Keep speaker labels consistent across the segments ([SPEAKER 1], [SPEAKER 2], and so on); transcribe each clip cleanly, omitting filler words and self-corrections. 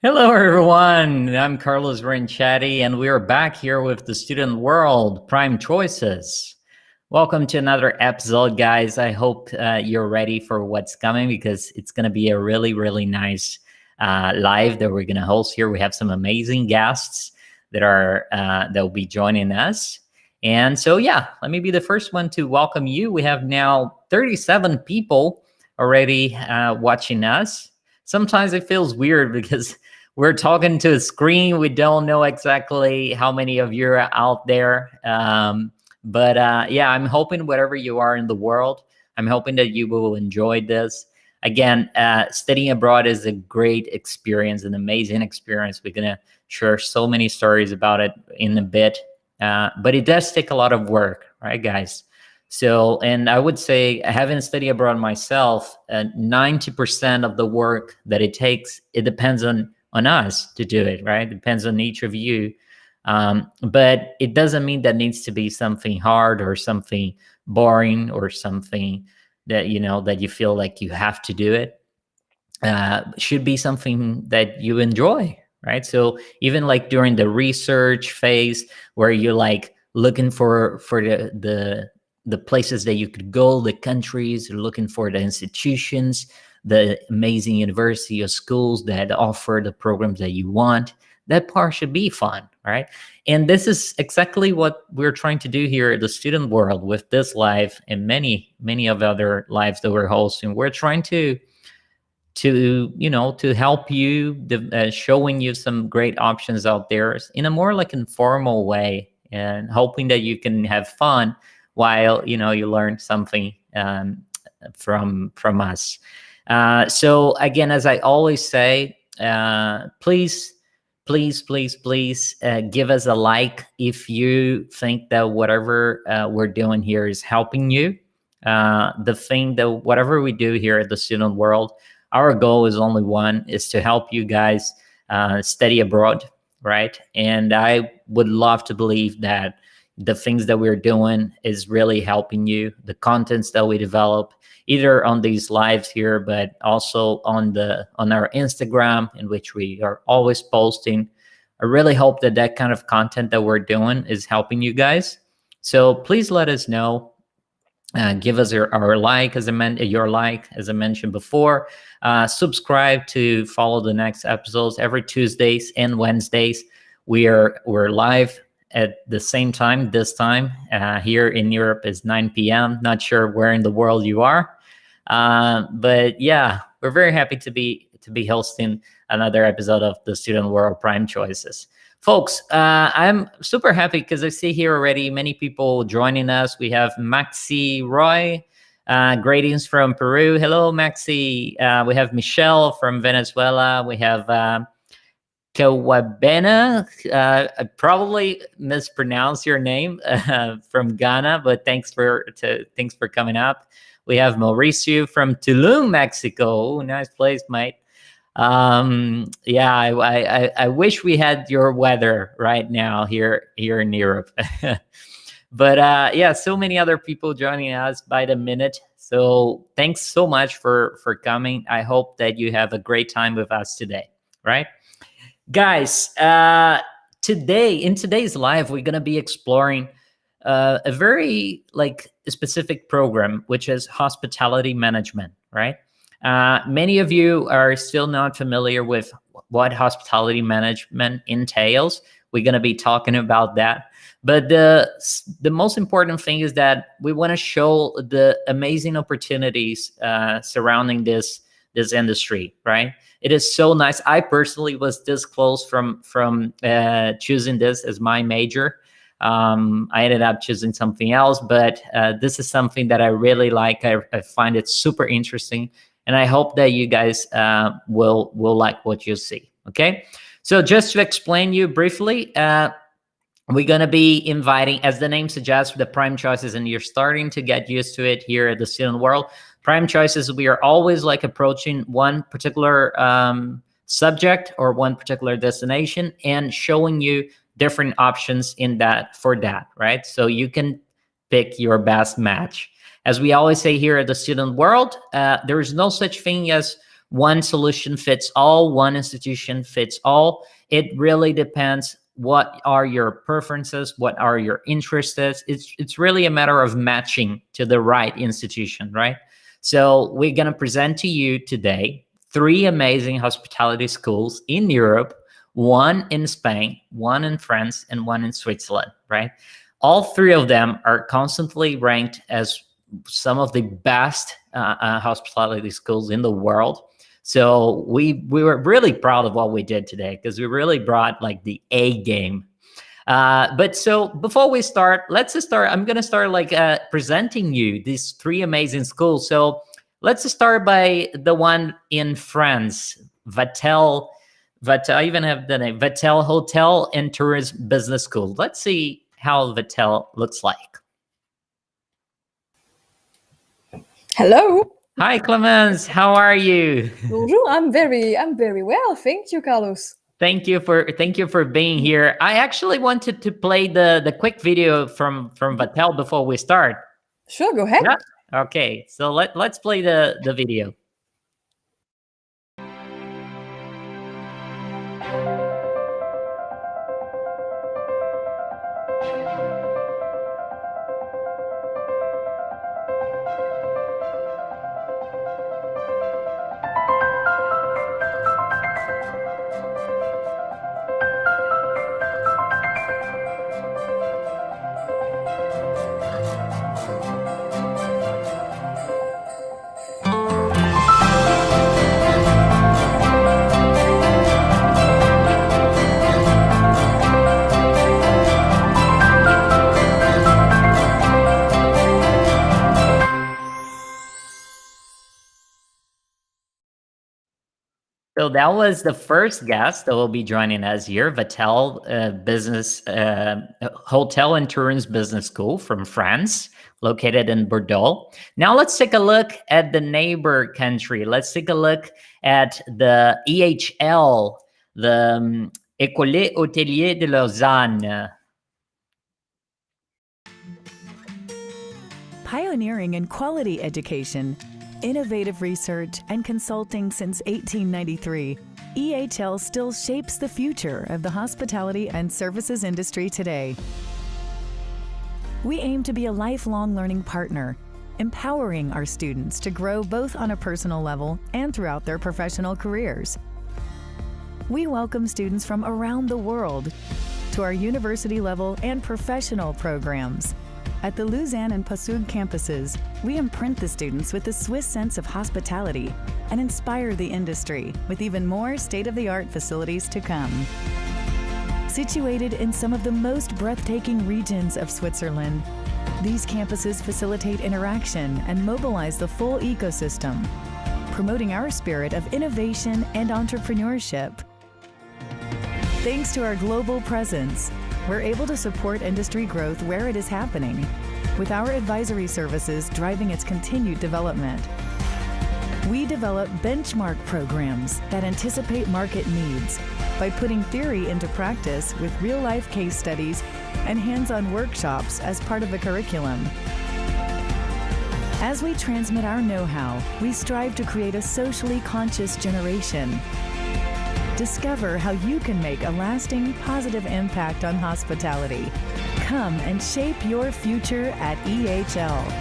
[SPEAKER 1] Hello, everyone. I'm Carlos Ranchetti, and we are back here with the Student World Prime Choices. Welcome to another episode, guys. I hope you're ready for what's coming because it's going to be a really, really nice live that we're going to host here. We have some amazing guests that will be joining us. And so, yeah, let me be the first one to welcome you. We have now 37 people already watching us. Sometimes it feels weird because we're talking to a screen. We don't know exactly how many of you are out there. But yeah, I'm hoping wherever you are in the world, I'm hoping that you will enjoy this. Again, studying abroad is a great experience, an amazing experience. We're going to share so many stories about it in a bit. But it does take a lot of work, right, guys? So, and I would say, having studied abroad myself, 90% of the work that it takes, it depends on us to do it, right? It depends on each of you. But it doesn't mean that needs to be something hard or something boring or something that that you feel like you have to do it. Should be something that you enjoy, right? So even like during the research phase where you're like looking for the places that you could go, the countries, you're looking for the institutions, the amazing university or schools that offer the programs that you want, that part should be fun, right? And this is exactly what we're trying to do here at the Student World with this live and many of other lives that we're hosting. We're trying to help you, showing you some great options out there in a more like informal way, and hoping that you can have fun while you learn something from us. So again, as I always say, please give us a like if you think that whatever we're doing here is helping you. The thing that whatever we do here at the Student World, our goal is only one, is to help you guys study abroad, right? And I would love to believe that the things that we're doing is really helping you. The contents that we develop, either on these lives here, but also on our Instagram, in which we are always posting. I really hope that that kind of content that we're doing is helping you guys. So please let us know. Give us our like, your like, as I mentioned before. Subscribe to follow the next episodes every Tuesdays and Wednesdays. We're live at the same time. This time here in Europe is 9 p.m. Not sure where in the world you are, but yeah, we're very happy to be hosting another episode of the Student World Prime Choices. Folks, I'm super happy because I see here already many people joining us. We have Maxi Roy, greetings from Peru. Hello, Maxi. We have Michelle from Venezuela. We have Kawabena. I probably mispronounced your name from Ghana, but thanks for coming up. We have Mauricio from Tulum, Mexico. Ooh, nice place, mate. Yeah, I wish we had your weather right now here in Europe. But yeah, so many other people joining us by the minute. So thanks so much for coming. I hope that you have a great time with us today, right? Guys, in today's live, we're gonna be exploring a very like specific program, which is hospitality management, right? Many of you are still not familiar with what hospitality management entails. We're going to be talking about that. But the most important thing is that we want to show the amazing opportunities surrounding this industry, right? It is so nice. I personally was this close from choosing this as my major. I ended up choosing something else, but this is something that I really like. I find it super interesting, and I hope that you guys will like what you see. Okay, so just to explain you briefly, we're going to be inviting, as the name suggests, the prime choices, and you're starting to get used to it here at the Student World. Prime choices, we are always like approaching one particular subject or one particular destination and showing you different options for that, right? So you can pick your best match. As we always say here at the Student World, there is no such thing as one solution fits all, one institution fits all. It really depends what are your preferences, what are your interests. It's really a matter of matching to the right institution, right? So we're going to present to you today 3 amazing hospitality schools in Europe, one in Spain, one in France, and one in Switzerland, right? All 3 of them are constantly ranked as some of the best hospitality schools in the world. So we were really proud of what we did today, because we really brought like the A game. But so before we start, I'm going to start like presenting you these 3 amazing schools. So let's start by the one in France, Vatel. I even have the name, Vatel Hotel and Tourism Business School. Let's see how Vatel looks like.
[SPEAKER 2] Hello.
[SPEAKER 1] Hi, Clemence. How are you?
[SPEAKER 2] Bonjour. I'm very well. Thank you, Carlos.
[SPEAKER 1] Thank you for being here. I actually wanted to play the quick video from Vatel before we start.
[SPEAKER 2] Sure, go ahead.
[SPEAKER 1] Yeah. Okay. So let's play the video. So that was the first guest that will be joining us here, Vatel Hotel and Tourism Business School from France, located in Bordeaux. Now let's take a look at the neighbor country. Let's take a look at the EHL, the École Hôtelier de Lausanne.
[SPEAKER 3] Pioneering in quality education, innovative research, and consulting since 1893, EHL still shapes the future of the hospitality and services industry today. We aim to be a lifelong learning partner, empowering our students to grow both on a personal level and throughout their professional careers. We welcome students from around the world to our university level and professional programs. At the Lausanne and Passau campuses, we imprint the students with the Swiss sense of hospitality and inspire the industry with even more state-of-the-art facilities to come. Situated in some of the most breathtaking regions of Switzerland, these campuses facilitate interaction and mobilize the full ecosystem, promoting our spirit of innovation and entrepreneurship. Thanks to our global presence, we're able to support industry growth where it is happening, with our advisory services driving its continued development. We develop benchmark programs that anticipate market needs by putting theory into practice with real-life case studies and hands-on workshops as part of the curriculum. As we transmit our know-how, we strive to create a socially conscious generation. Discover how you can make a lasting, positive impact on hospitality. Come and shape your future at EHL.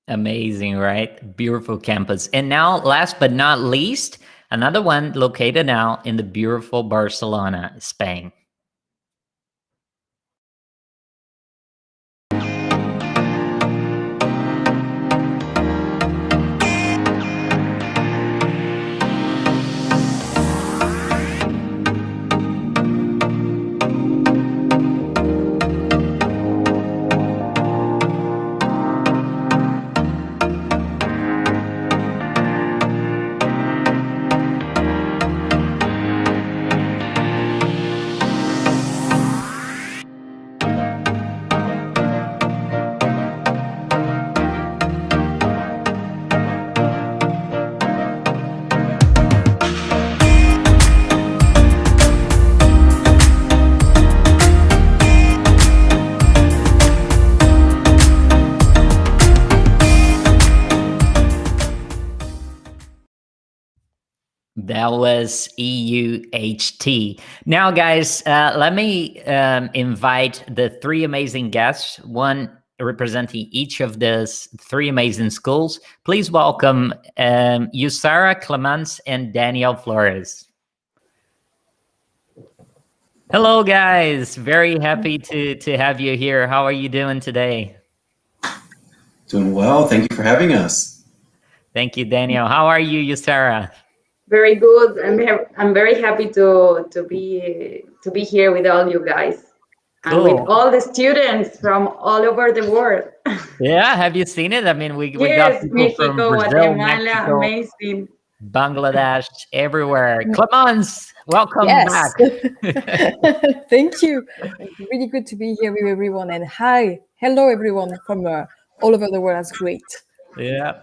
[SPEAKER 1] Amazing, right? Beautiful campus. And now, last but not least, another one located now in the beautiful Barcelona, Spain. That was EUHT. Now, guys, let me invite the three amazing guests, one representing each of these three amazing schools. Please welcome Yusara, Clemence, and Daniel Flores. Hello, guys. Very happy to have you here. How are you doing today?
[SPEAKER 4] Doing well. Thank you for having us.
[SPEAKER 1] Thank you, Daniel. How are you, Yusara?
[SPEAKER 5] Very good. I'm very happy to be here with all you guys and with all the students from all over the world.
[SPEAKER 1] Yeah, have you seen it? I mean, we got
[SPEAKER 5] Yes,
[SPEAKER 1] people
[SPEAKER 5] Mexico,
[SPEAKER 1] from Brazil,
[SPEAKER 5] Guatemala,
[SPEAKER 1] Mexico,
[SPEAKER 5] amazing.
[SPEAKER 1] Bangladesh, everywhere. Clemence, welcome
[SPEAKER 2] Yes.
[SPEAKER 1] back.
[SPEAKER 2] Thank you. It's really good to be here with everyone. And hello everyone from all over the world. That's great.
[SPEAKER 1] Yeah,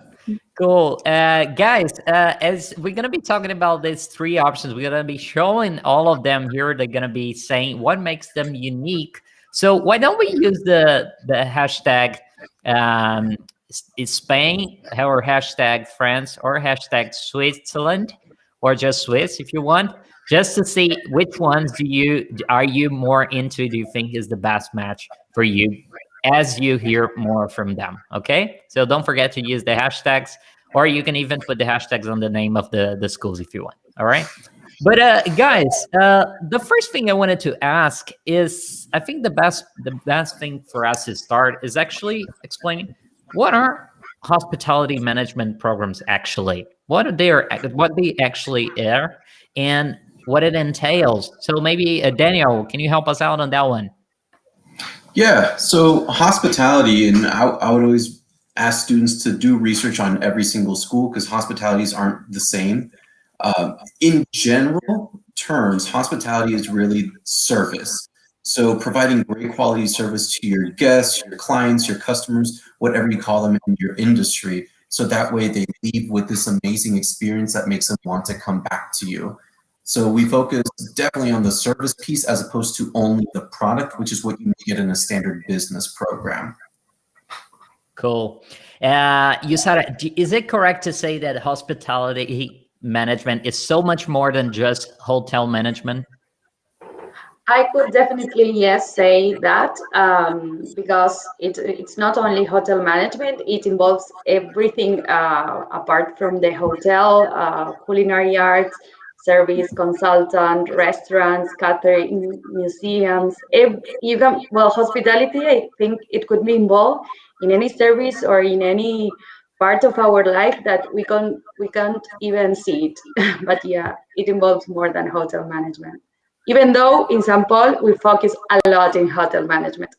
[SPEAKER 1] cool. Guys, as we're going to be talking about these three options, we're going to be showing all of them here. They're going to be saying what makes them unique. So why don't we use the hashtag is Spain, or hashtag France, or hashtag Switzerland, or just Swiss if you want, just to see which ones are you more into, do you think is the best match for you as you hear more from them. Okay, so don't forget to use the hashtags, or you can even put the hashtags on the name of the schools if you want. All right, but guys, the first thing I wanted to ask is, I think the best thing for us to start is actually explaining what are hospitality management programs actually, what they actually are, and what it entails. So maybe Daniel, can you help us out on that one?
[SPEAKER 4] Yeah, so hospitality, and I would always ask students to do research on every single school because hospitalities aren't the same. In general terms, hospitality is really service. So providing great quality service to your guests, your clients, your customers, whatever you call them in your industry. So that way they leave with this amazing experience that makes them want to come back to you. So we focus definitely on the service piece as opposed to only the product, which is what you get in a standard business program.
[SPEAKER 1] Cool. Yusara, is it correct to say that hospitality management is so much more than just hotel management?
[SPEAKER 5] I could definitely, yes, say that because it's not only hotel management, it involves everything apart from the hotel, culinary arts, service consultant, restaurants, catering, museums. Hospitality, I think it could be involved in any service or in any part of our life that we can't even see it. But yeah, it involves more than hotel management. Even though in St. Paul, we focus a lot in hotel management.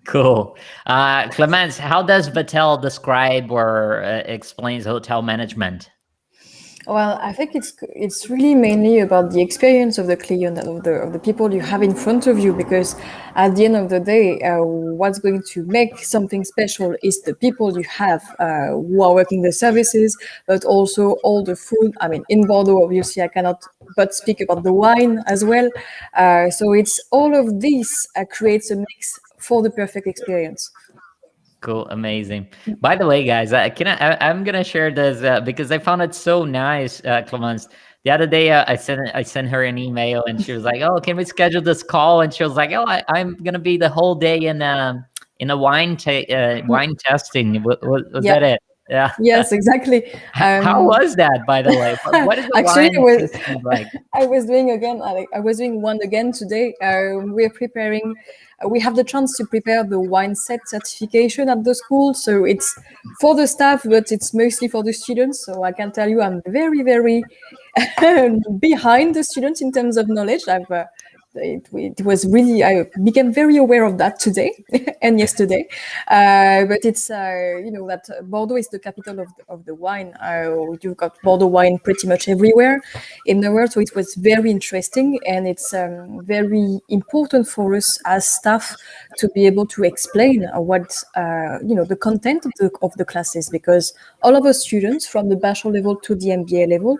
[SPEAKER 1] Cool. Clemence, how does Vattel describe or explains hotel management?
[SPEAKER 2] Well, I think it's really mainly about the experience of the client and of the people you have in front of you, because at the end of the day, what's going to make something special is the people you have who are working the services, but also all the food. I mean, in Bordeaux, obviously, I cannot but speak about the wine as well. So it's all of this creates a mix for the perfect experience.
[SPEAKER 1] Cool, amazing. By the way, guys, I'm gonna share this because I found it so nice, Clemence. The other day, I sent her an email, and she was like, "Oh, can we schedule this call?" And she was like, "Oh, I'm gonna be the whole day in a wine testing." Was that it? Yeah.
[SPEAKER 2] Yes, exactly.
[SPEAKER 1] How was that, by the way? What is the
[SPEAKER 2] Actually,
[SPEAKER 1] wine tasting like?
[SPEAKER 2] I was doing one again today. We're preparing. We have the chance to prepare the wine set certification at the school, so it's for the staff, but it's mostly for the students. So I can tell you, I'm very, very behind the students in terms of knowledge. It was really, I became very aware of that today and yesterday. But it's, that Bordeaux is the capital of the wine. You've got Bordeaux wine pretty much everywhere in the world. So it was very interesting. And it's very important for us as staff to be able to explain what, the content of the classes, because all of us students from the bachelor level to the MBA level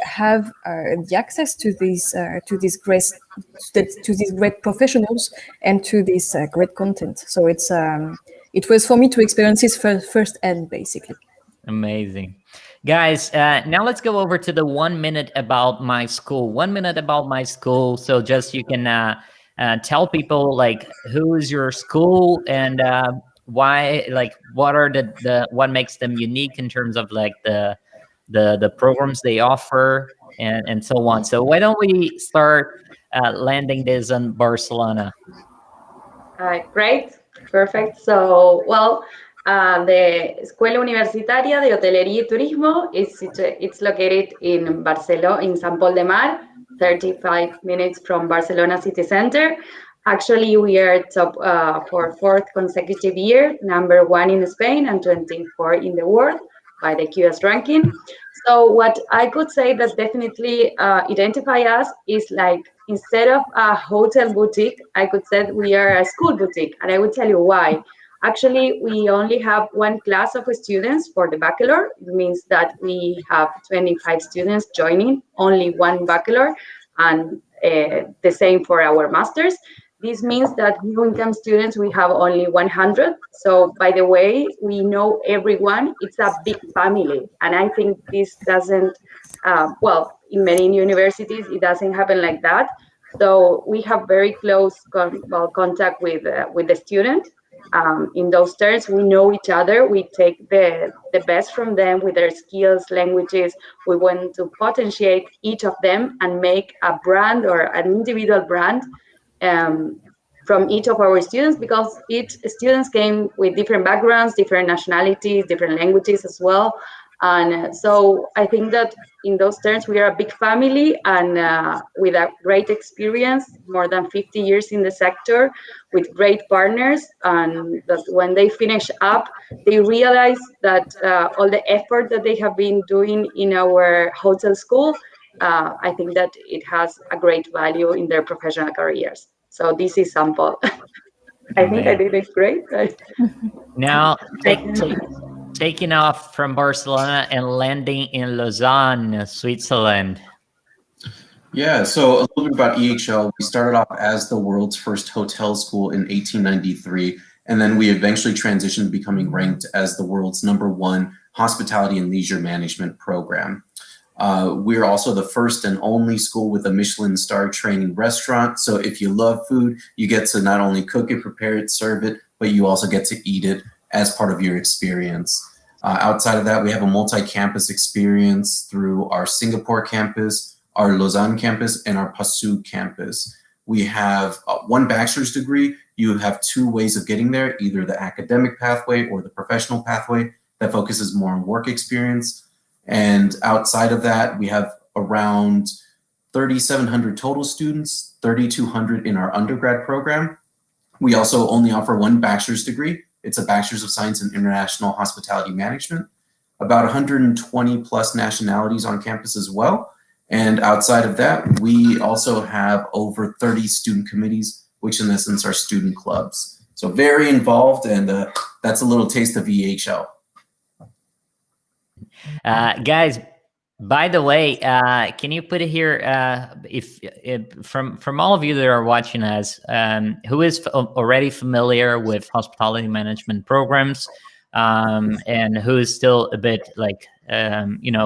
[SPEAKER 2] have the access to these great professionals and to this great content. So it was for me to experience this first hand, basically.
[SPEAKER 1] Amazing. Guys, now let's go over to the 1 minute about my school. 1 minute about my school. So just you can tell people like who is your school and why, like what are the what makes them unique in terms of like the programs they offer and so on. So why don't we start landing this in Barcelona?
[SPEAKER 5] Great, perfect. So, well, the Escuela Universitaria de Hotelería y Turismo it's located in Barcelona, in San Pol de Mar, 35 minutes from Barcelona city center. Actually, we are top for fourth consecutive year, number 1 in Spain and 24 in the world by the QS ranking. So what I could say that definitely identify us is like instead of a hotel boutique, I could say we are a school boutique, and I would tell you why. Actually, we only have one class of students for the bachelor. It means that we have 25 students joining, only one bachelor, and the same for our masters. This means that new income students, we have only 100. So by the way, we know everyone. It's a big family. And I think this doesn't, well, in many universities, it doesn't happen like that. So we have very close contact with the student. In those terms, we know each other. We take the best from them with their skills, languages. We want to potentiate each of them and make a brand or an individual brand from each of our students, because each students came with different backgrounds, different nationalities, different languages as well. And so I think that in those terms, we are a big family and with a great experience, more than 50 years in the sector, with great partners. And that when they finish up, they realize that all the effort that they have been doing in our hotel school, I think that it has a great value in their professional careers. So this is sample. I think I did it great.
[SPEAKER 1] Now, taking off from Barcelona and landing in Lausanne, Switzerland.
[SPEAKER 4] Yeah, so a little bit about EHL. We started off as the world's first hotel school in 1893, and then we eventually transitioned to becoming ranked as the world's #1 hospitality and leisure management program. We're also the first and only school with a Michelin star training restaurant. So if you love food, you get to not only cook it, prepare it, serve it, but you also get to eat it as part of your experience. Outside of that, we have a multi-campus experience through our Singapore campus, our Lausanne campus, and our Passau campus. We have one bachelor's degree. You have 2 ways of getting there, either the academic pathway or the professional pathway that focuses more on work experience. And outside of that, we have around 3,700 total students, 3,200 in our undergrad program. We also only offer one bachelor's degree. It's a Bachelor's of Science in International Hospitality Management. About 120 plus nationalities on campus as well. And outside of that, we also have over 30 student committees, which in essence are student clubs. So very involved, and that's a little taste of EHL.
[SPEAKER 1] Guys, by the way, can you put it here if from all of you that are watching us, who is already familiar with hospitality management programs, and who is still a bit like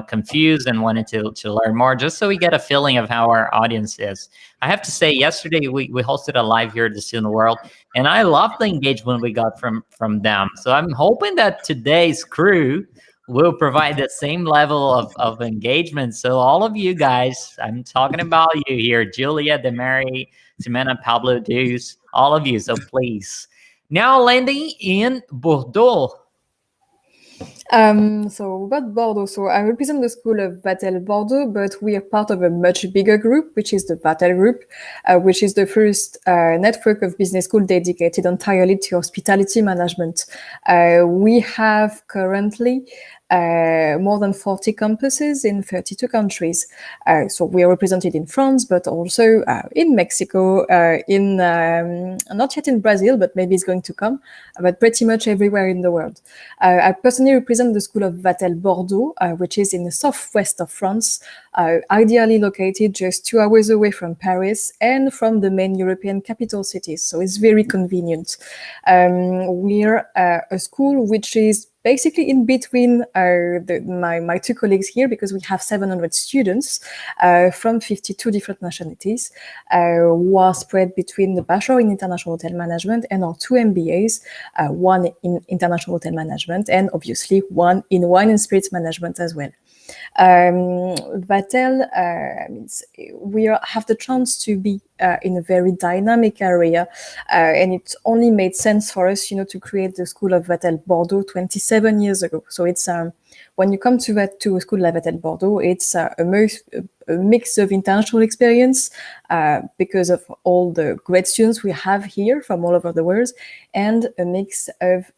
[SPEAKER 1] confused and wanted to learn more, just so we get a feeling of how our audience is. I have to say, yesterday we hosted a live here at the Student World, and I love the engagement we got from them. So I'm hoping that today's crew will provide the same level of engagement. So all of you guys, I'm talking about you here, Julia, Demary, Ximena, Pablo, Deuce, all of you. So please. Now landing in Bordeaux.
[SPEAKER 2] So about Bordeaux, so I represent the school of Vatel Bordeaux, but we are part of a much bigger group, which is the Vatel Group, which is the first network of business school dedicated entirely to hospitality management. We have currently more than 40 campuses in 32 countries. So we are represented in France, but also in Mexico, in not yet in Brazil, but maybe it's going to come, but pretty much everywhere in the world. I personally represent the School of Vatel Bordeaux, which is in the southwest of France, ideally located just 2 hours away from Paris and from the main European capital cities. So it's very convenient. We're a school which is basically in between my two colleagues here, because we have 700 students from 52 different nationalities who are spread between the Bachelor in International Hotel Management and our two MBAs, one in International Hotel Management and obviously one in Wine and Spirits Management as well. Vatel means we have the chance to be in a very dynamic area, and it only made sense for us, to create the School of Vatel Bordeaux 27 years ago. So it's when you come to a school like Vatel Bordeaux, it's a mix of international experience because of all the great students we have here from all over the world, and a mix of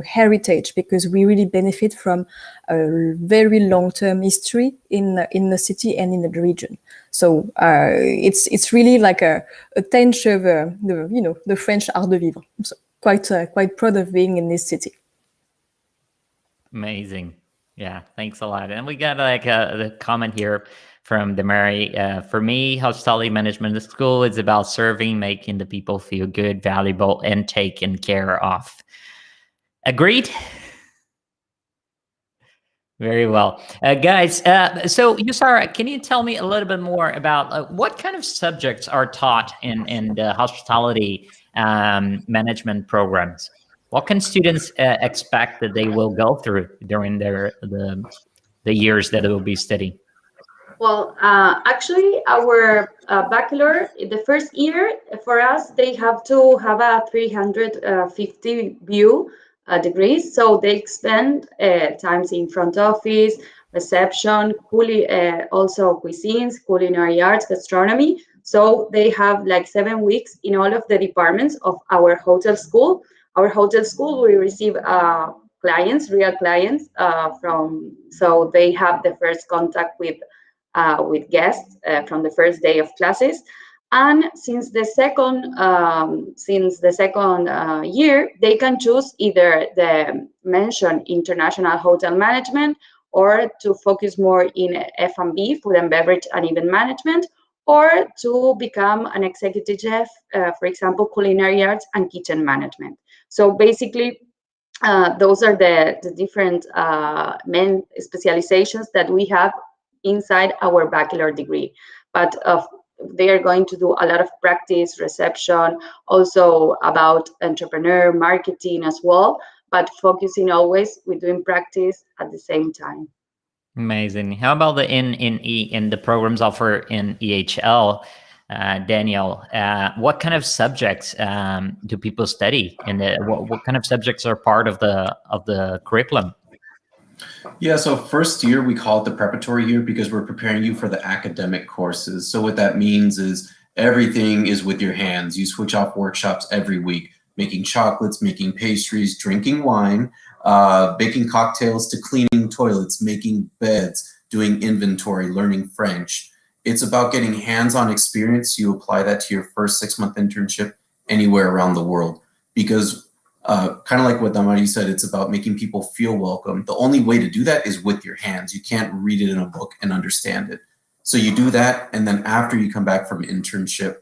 [SPEAKER 2] heritage, because we really benefit from a very long-term history in the city and in the region. So it's really like a tinge of the French art de vivre. So quite proud of being in this city.
[SPEAKER 1] Amazing. Yeah, thanks a lot. And we got like the comment here from Demary. For me, hospitality management school is about serving, making the people feel good, valuable, and taken care of. Agreed? Very well. Guys, so Yusara, can you tell me a little bit more about what kind of subjects are taught in the hospitality management programs? What can students expect that they will go through during the years that they will be studying?
[SPEAKER 5] Well, actually, our bachelor, the first year for us, they have to have a 350 view degrees. So they spend times in front office, reception, also cuisines, culinary arts, gastronomy. So they have like 7 weeks in all of the departments of our hotel school. Our hotel school, we receive clients, real clients so they have the first contact with guests from the first day of classes. And since the second year, they can choose either the mentioned international hotel management, or to focus more in F&B, food and beverage and event management, or to become an executive chef, for example, culinary arts and kitchen management. So basically, those are the different main specializations that we have inside our bachelor degree. But they are going to do a lot of practice, reception, also about entrepreneur marketing as well, but focusing always with doing practice at the same time.
[SPEAKER 1] Amazing. How about in the programs offered in EHL, Daniel? What kind of subjects do people study, and what kind of subjects are part of the curriculum?
[SPEAKER 4] Yeah, so first year we call it the preparatory year because we're preparing you for the academic courses. So what that means is everything is with your hands. You switch off workshops every week, making chocolates, making pastries, drinking wine, baking cocktails, to cleaning toilets, making beds, doing inventory, learning French. It's about getting hands-on experience. You apply that to your first 6-month internship anywhere around the world, because kind of like what Damari said, it's about making people feel welcome. The only way to do that is with your hands. You can't read it in a book and understand it. So you do that, and then after you come back from internship,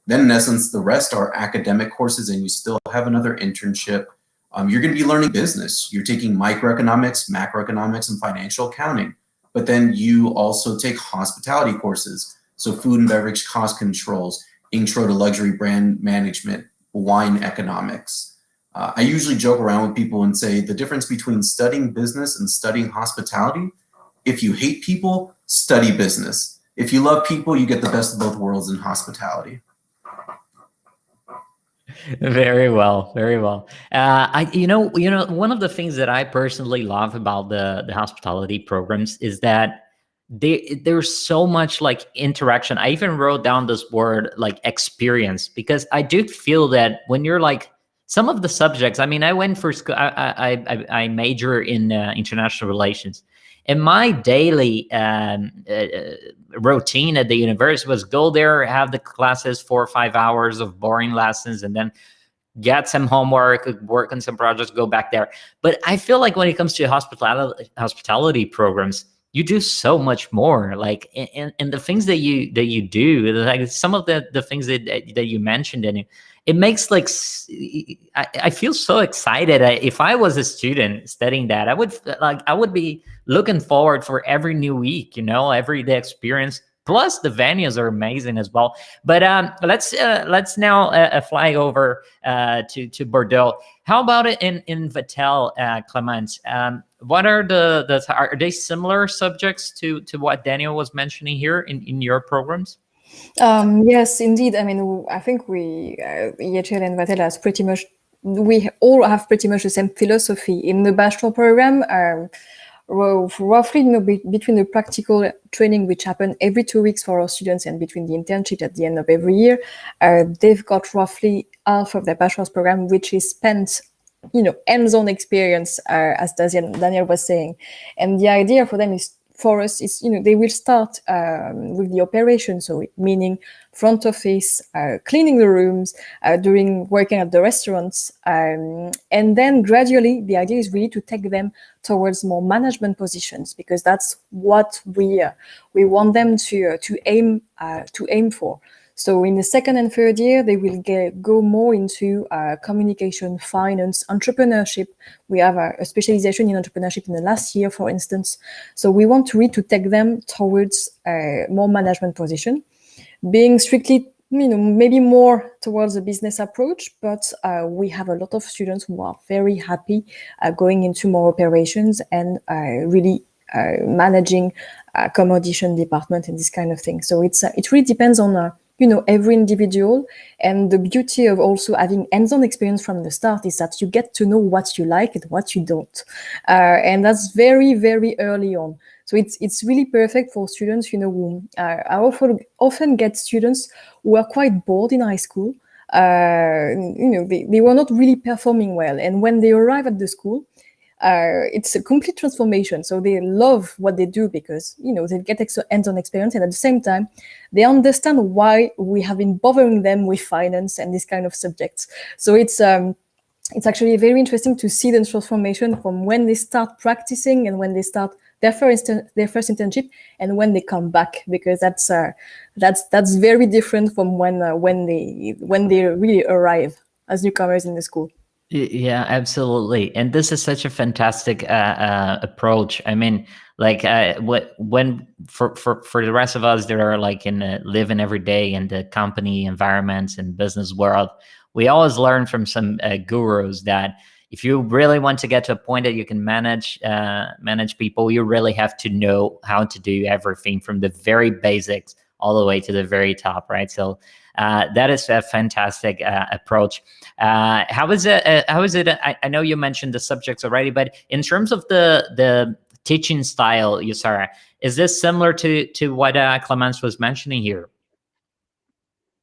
[SPEAKER 4] then in essence, the rest are academic courses, and you still have another internship. You're going to be learning business. You're taking microeconomics, macroeconomics, and financial accounting. But then you also take hospitality courses. So food and beverage cost controls, intro to luxury brand management, wine economics. I usually joke around with people and say the difference between studying business and studying hospitality: if you hate people, study business. If you love people, you get the best of both worlds in hospitality.
[SPEAKER 1] Very well, very well. One of the things that I personally love about the hospitality programs is that there's so much like interaction. I even wrote down this word like experience, because I do feel that when you're like, some of the subjects, I mean, I went for school, I major in international relations, and my daily routine at the university was go there, have the classes, 4 or 5 hours of boring lessons, and then get some homework, work on some projects, go back there. But I feel like when it comes to hospitality programs, you do so much more. Like, and the things that you do, like some of the things that you mentioned, and it makes like I feel so excited. If I was a student studying that, I would be looking forward for every new week, you know, every day experience. Plus the venues are amazing as well. But let's now fly over to Bordeaux. How about it in Vatel, Clement? What are are they similar subjects to what Daniel was mentioning here in your programs?
[SPEAKER 2] Yes, indeed. I mean, I think we, EHL and Vatel has pretty much, we all have pretty much the same philosophy. In the bachelor program, roughly, you know, between the practical training, which happen every 2 weeks for our students, and between the internship at the end of every year, they've got roughly half of their bachelor's program, which is spent, you know, hands-on experience, as Daniel was saying. And the idea for them is, for us, is, you know, they will start with the operation, so meaning front office, cleaning the rooms, doing working at the restaurants, and then gradually the idea is really to take them towards more management positions, because that's what we want them to aim for. So in the second and third year, they will go more into communication, finance, entrepreneurship. We have a specialization in entrepreneurship in the last year, for instance. So we want to really to take them towards more management position, being strictly, you know, maybe more towards a business approach, but we have a lot of students who are very happy going into more operations and really managing accommodation department and this kind of thing. So it really depends on you know, every individual. And the beauty of also having hands-on experience from the start is that you get to know what you like and what you don't, and that's very, very early on. So it's really perfect for students, you know, who I often get students who are quite bored in high school. You know, they were not really performing well, and when they arrive at the school, it's a complete transformation. So they love what they do because, you know, they get hands-on experience, and at the same time, they understand why we have been bothering them with finance and this kind of subjects. So it's actually very interesting to see the transformation from when they start practicing and when they start their first internship and when they come back, because that's very different from when they really arrive as newcomers in the school.
[SPEAKER 1] Yeah, absolutely. And this is such a fantastic approach. I mean, like when for the rest of us that are like living every day in the company environments and business world, we always learn from some gurus that if you really want to get to a point that you can manage people, you really have to know how to do everything from the very basics all the way to the very top, right? So that is a fantastic approach. How is it? I know you mentioned the subjects already, but in terms of the teaching style, Yusara, is this similar to what Clemence was mentioning here?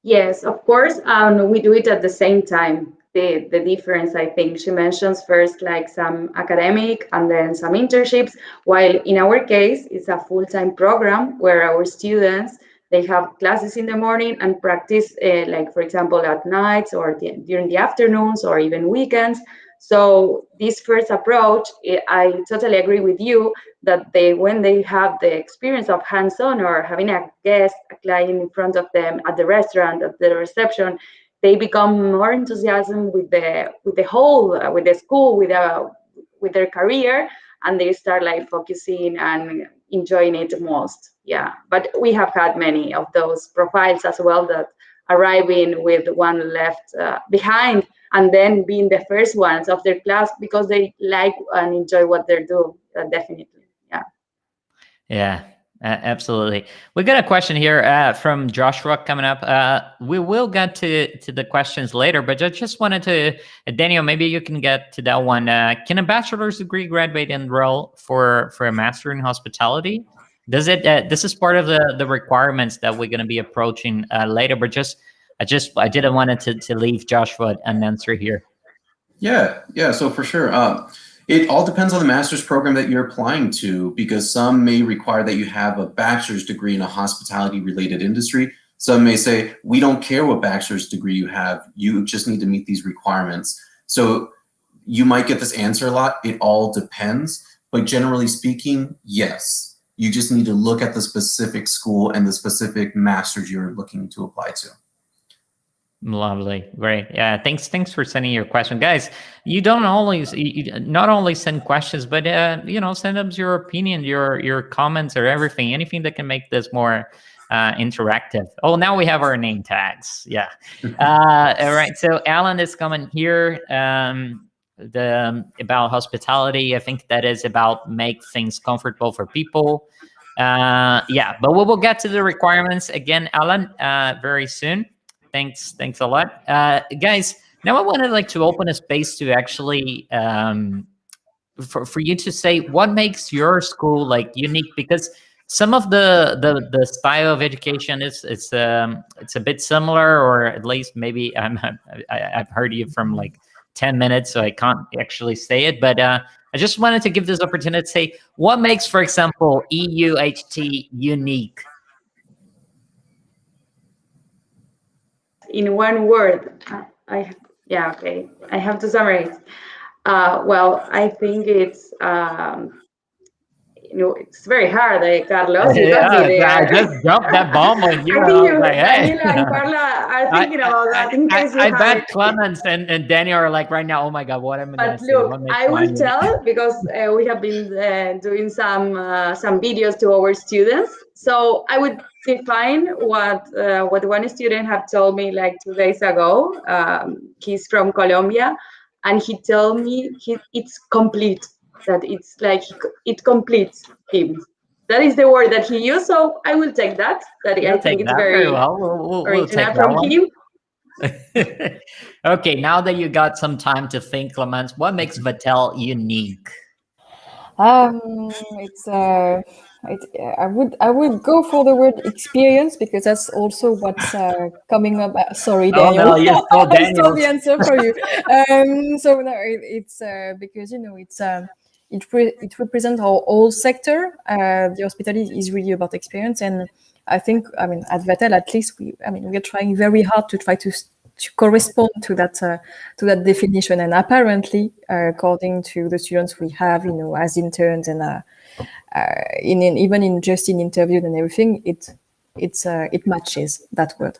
[SPEAKER 5] Yes, of course. We do it at the same time. The difference, I think, she mentions first like some academic and then some internships, while in our case, it's a full-time program where our students, they have classes in the morning and practice, like, for example, at nights or during the afternoons or even weekends. So this first approach, I totally agree with you that when they have the experience of hands-on or having a guest, a client in front of them at the restaurant, at the reception, they become more enthusiasm with the school, with their career, and they start like focusing and enjoying it most. Yeah, but we have had many of those profiles as well that arriving with one left behind and then being the first ones of their class because they like and enjoy what they're doing. Definitely, yeah.
[SPEAKER 1] Yeah, absolutely. We got a question here from Joshua coming up. We will get to the questions later, but I just wanted to, Daniel, maybe you can get to that one. Can a bachelor's degree graduate enroll for a master in hospitality? Does it? This is part of the requirements that we're going to be approaching later, but I didn't want to leave Joshua unanswered here.
[SPEAKER 4] Yeah. So for sure, it all depends on the master's program that you're applying to, because some may require that you have a bachelor's degree in a hospitality-related industry. Some may say, we don't care what bachelor's degree you have, you just need to meet these requirements. So you might get this answer a lot. It all depends, but generally speaking, yes. You just need to look at the specific school and the specific master's you're looking to apply to.
[SPEAKER 1] Lovely, great. Yeah, thanks for sending your question, guys. You don't always you not only send questions, but send us your opinion, your comments, or anything that can make this more interactive. Oh, now we have our name tags. Yeah. All right. So Alan is coming here. The about hospitality. I think that is about make things comfortable for people. Yeah, but we will get to the requirements again, Alan, very soon. Thanks a lot, guys. Now I wanted like to open a space to actually for you to say what makes your school like unique, because some of the style of education is it's a bit similar, or at least maybe I've heard you from like 10 minutes, so I can't actually say it, but I just wanted to give this opportunity to say what makes, for example, EUHT unique.
[SPEAKER 5] In one word, yeah, okay, I have to summarize. Well, I think it's it's very hard, Carlos. You got me
[SPEAKER 1] I
[SPEAKER 5] there.
[SPEAKER 1] just dropped that bomb on you.
[SPEAKER 5] I
[SPEAKER 1] I
[SPEAKER 5] think
[SPEAKER 1] was
[SPEAKER 5] you,
[SPEAKER 1] like, hey.
[SPEAKER 5] Daniela and Carla, are thinking about that in case you
[SPEAKER 1] I
[SPEAKER 5] haven't.
[SPEAKER 1] bet Clemens and Daniel are like right now, oh my God, what am I going
[SPEAKER 5] But
[SPEAKER 1] to say?
[SPEAKER 5] look,
[SPEAKER 1] What makes
[SPEAKER 5] I will
[SPEAKER 1] mine unique?
[SPEAKER 5] tell because we have been doing some videos to our students. So I would define what one student had told me like 2 days ago. He's from Colombia, and he told me it's complete. That it's like it completes him. That is the word that he used. So I will take that. That I
[SPEAKER 1] We'll
[SPEAKER 5] think
[SPEAKER 1] take
[SPEAKER 5] it's
[SPEAKER 1] that very
[SPEAKER 5] very
[SPEAKER 1] well. We'll take
[SPEAKER 5] original
[SPEAKER 1] that
[SPEAKER 5] from
[SPEAKER 1] one.
[SPEAKER 5] him.
[SPEAKER 1] Okay, now that you got some time to think, Clemens, what makes Vatel unique?
[SPEAKER 2] It's I would go for the word experience, because that's also what's coming up. Sorry,
[SPEAKER 1] Oh
[SPEAKER 2] Daniel,
[SPEAKER 1] no, you stole
[SPEAKER 2] I stole
[SPEAKER 1] Daniel's.
[SPEAKER 2] the answer for you. So no, it's because it represents our whole sector. The hospitality is really about experience, and I think, I mean, at Vatel at least we're trying very hard to try to correspond to that definition. And apparently, according to the students we have, as interns, and even in just in interviews and everything, it matches that word.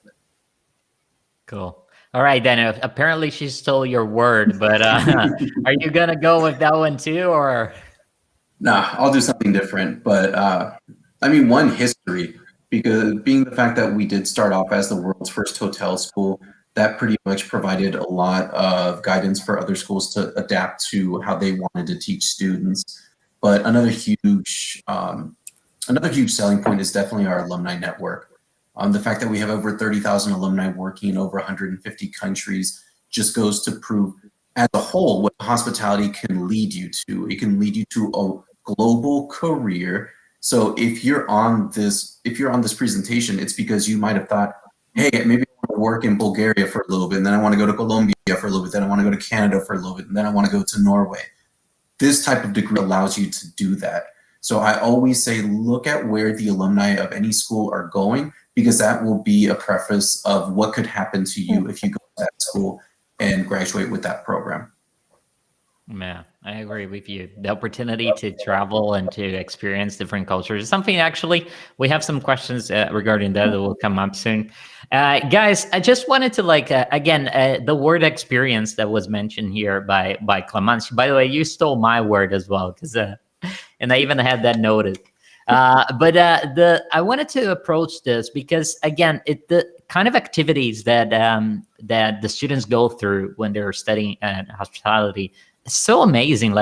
[SPEAKER 1] Cool. All right, Daniel. Apparently she stole your word, but are you gonna go with that one too, or?
[SPEAKER 4] Nah, I'll do something different. But I mean, one, history, because being the fact that we did start off as the world's first hotel school, that pretty much provided a lot of guidance for other schools to adapt to how they wanted to teach students. But another huge selling point is definitely our alumni network. The fact that we have over 30,000 alumni working in over 150 countries just goes to prove as a whole what hospitality can lead you to. It can lead you to a global career. So if you're on this presentation, it's because you might have thought, hey, maybe I want to work in Bulgaria for a little bit, and then I want to go to Colombia for a little bit, then I want to go to Canada for a little bit, and then I want to go to Norway. This type of degree allows you to do that. So I always say, look at where the alumni of any school are going, because that will be a preface of what could happen to you if you go to that school and graduate with that program.
[SPEAKER 1] Yeah, I agree with you. The opportunity to travel and to experience different cultures is something. Actually, we have some questions regarding that will come up soon. Guys, I just wanted to again, the word experience that was mentioned here by Clemence. By the way, you stole my word as well, because and I even had that noted. But I wanted to approach this because, again, the kind of activities that that the students go through when they're studying hospitality is so amazing.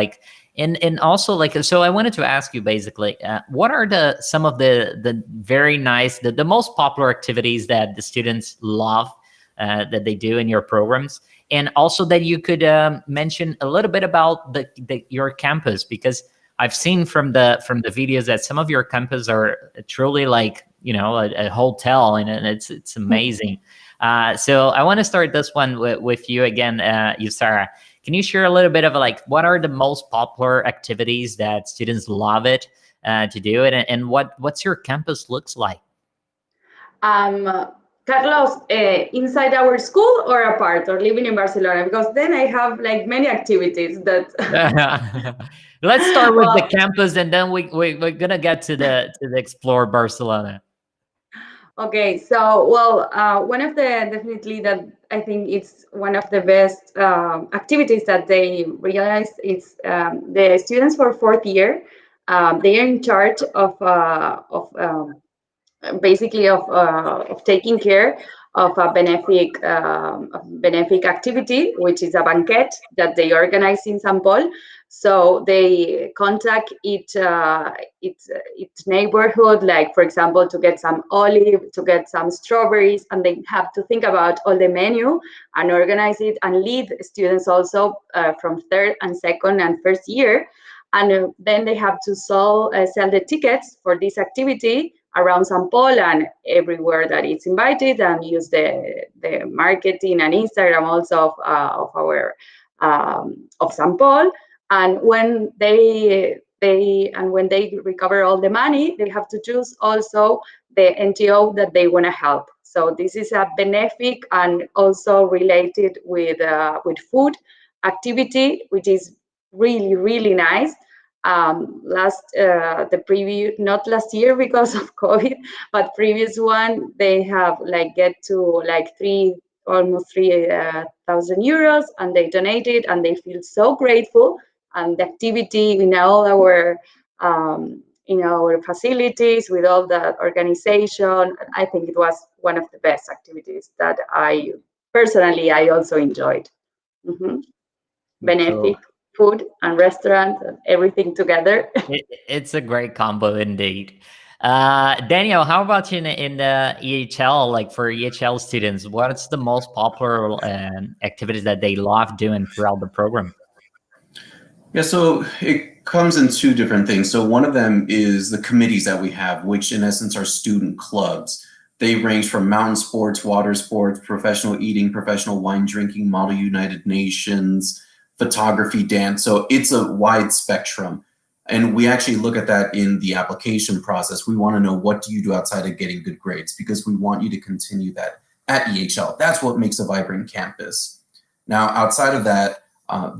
[SPEAKER 1] And also so I wanted to ask you basically, what are some of the very nice, the most popular activities that the students love that they do in your programs, and also that you could mention a little bit about your campus, because I've seen from the videos that some of your campus are truly a hotel, and it's amazing. So I want to start this one with you again, Yusara. Can you share a little bit of what are the most popular activities that students love it to do it, and what's your campus looks like?
[SPEAKER 5] Carlos, inside our school or apart, or living in Barcelona? Because then I have many activities that.
[SPEAKER 1] Let's start with the
[SPEAKER 5] Well,
[SPEAKER 1] campus, and then we're gonna get to the explore Barcelona.
[SPEAKER 5] Okay, so well, one of the definitely that I think it's one of the best activities that they realized is the students for fourth year. They are in charge of basically of taking care of a benefic activity, which is a banquet that they organize in St. Paul. So they contact its neighborhood, like for example, to get some olive, to get some strawberries, and they have to think about all the menu and organize it and lead students also from third and second and first year. And then they have to sell the tickets for this activity around St. Paul and everywhere that it's invited, and use the marketing and Instagram also of our of St. Paul. And when when they recover all the money, they have to choose also the NGO that they want to help. So this is a benefic and also related with food activity, which is really nice. The previous, not last year because of COVID, but previous one, they have like get to like almost 3,000 euros, and they donated, and they feel so grateful. And the activity in our facilities with all the organization, I think it was one of the best activities that I personally also enjoyed. Mm-hmm. Benefit, food and restaurant, and everything together.
[SPEAKER 1] It's a great combo indeed. Daniel, how about you in the EHL? Like for EHL students, what's the most popular activities that they love doing throughout the program?
[SPEAKER 4] Yeah, so it comes in two different things. So one of them is the committees that we have, which in essence are student clubs. They range from mountain sports, water sports, professional eating, professional wine drinking, Model United Nations, photography, dance. So it's a wide spectrum. And we actually look at that in the application process. We want to know, what do you do outside of getting good grades? Because we want you to continue that at EHL. That's what makes a vibrant campus. Now, outside of that,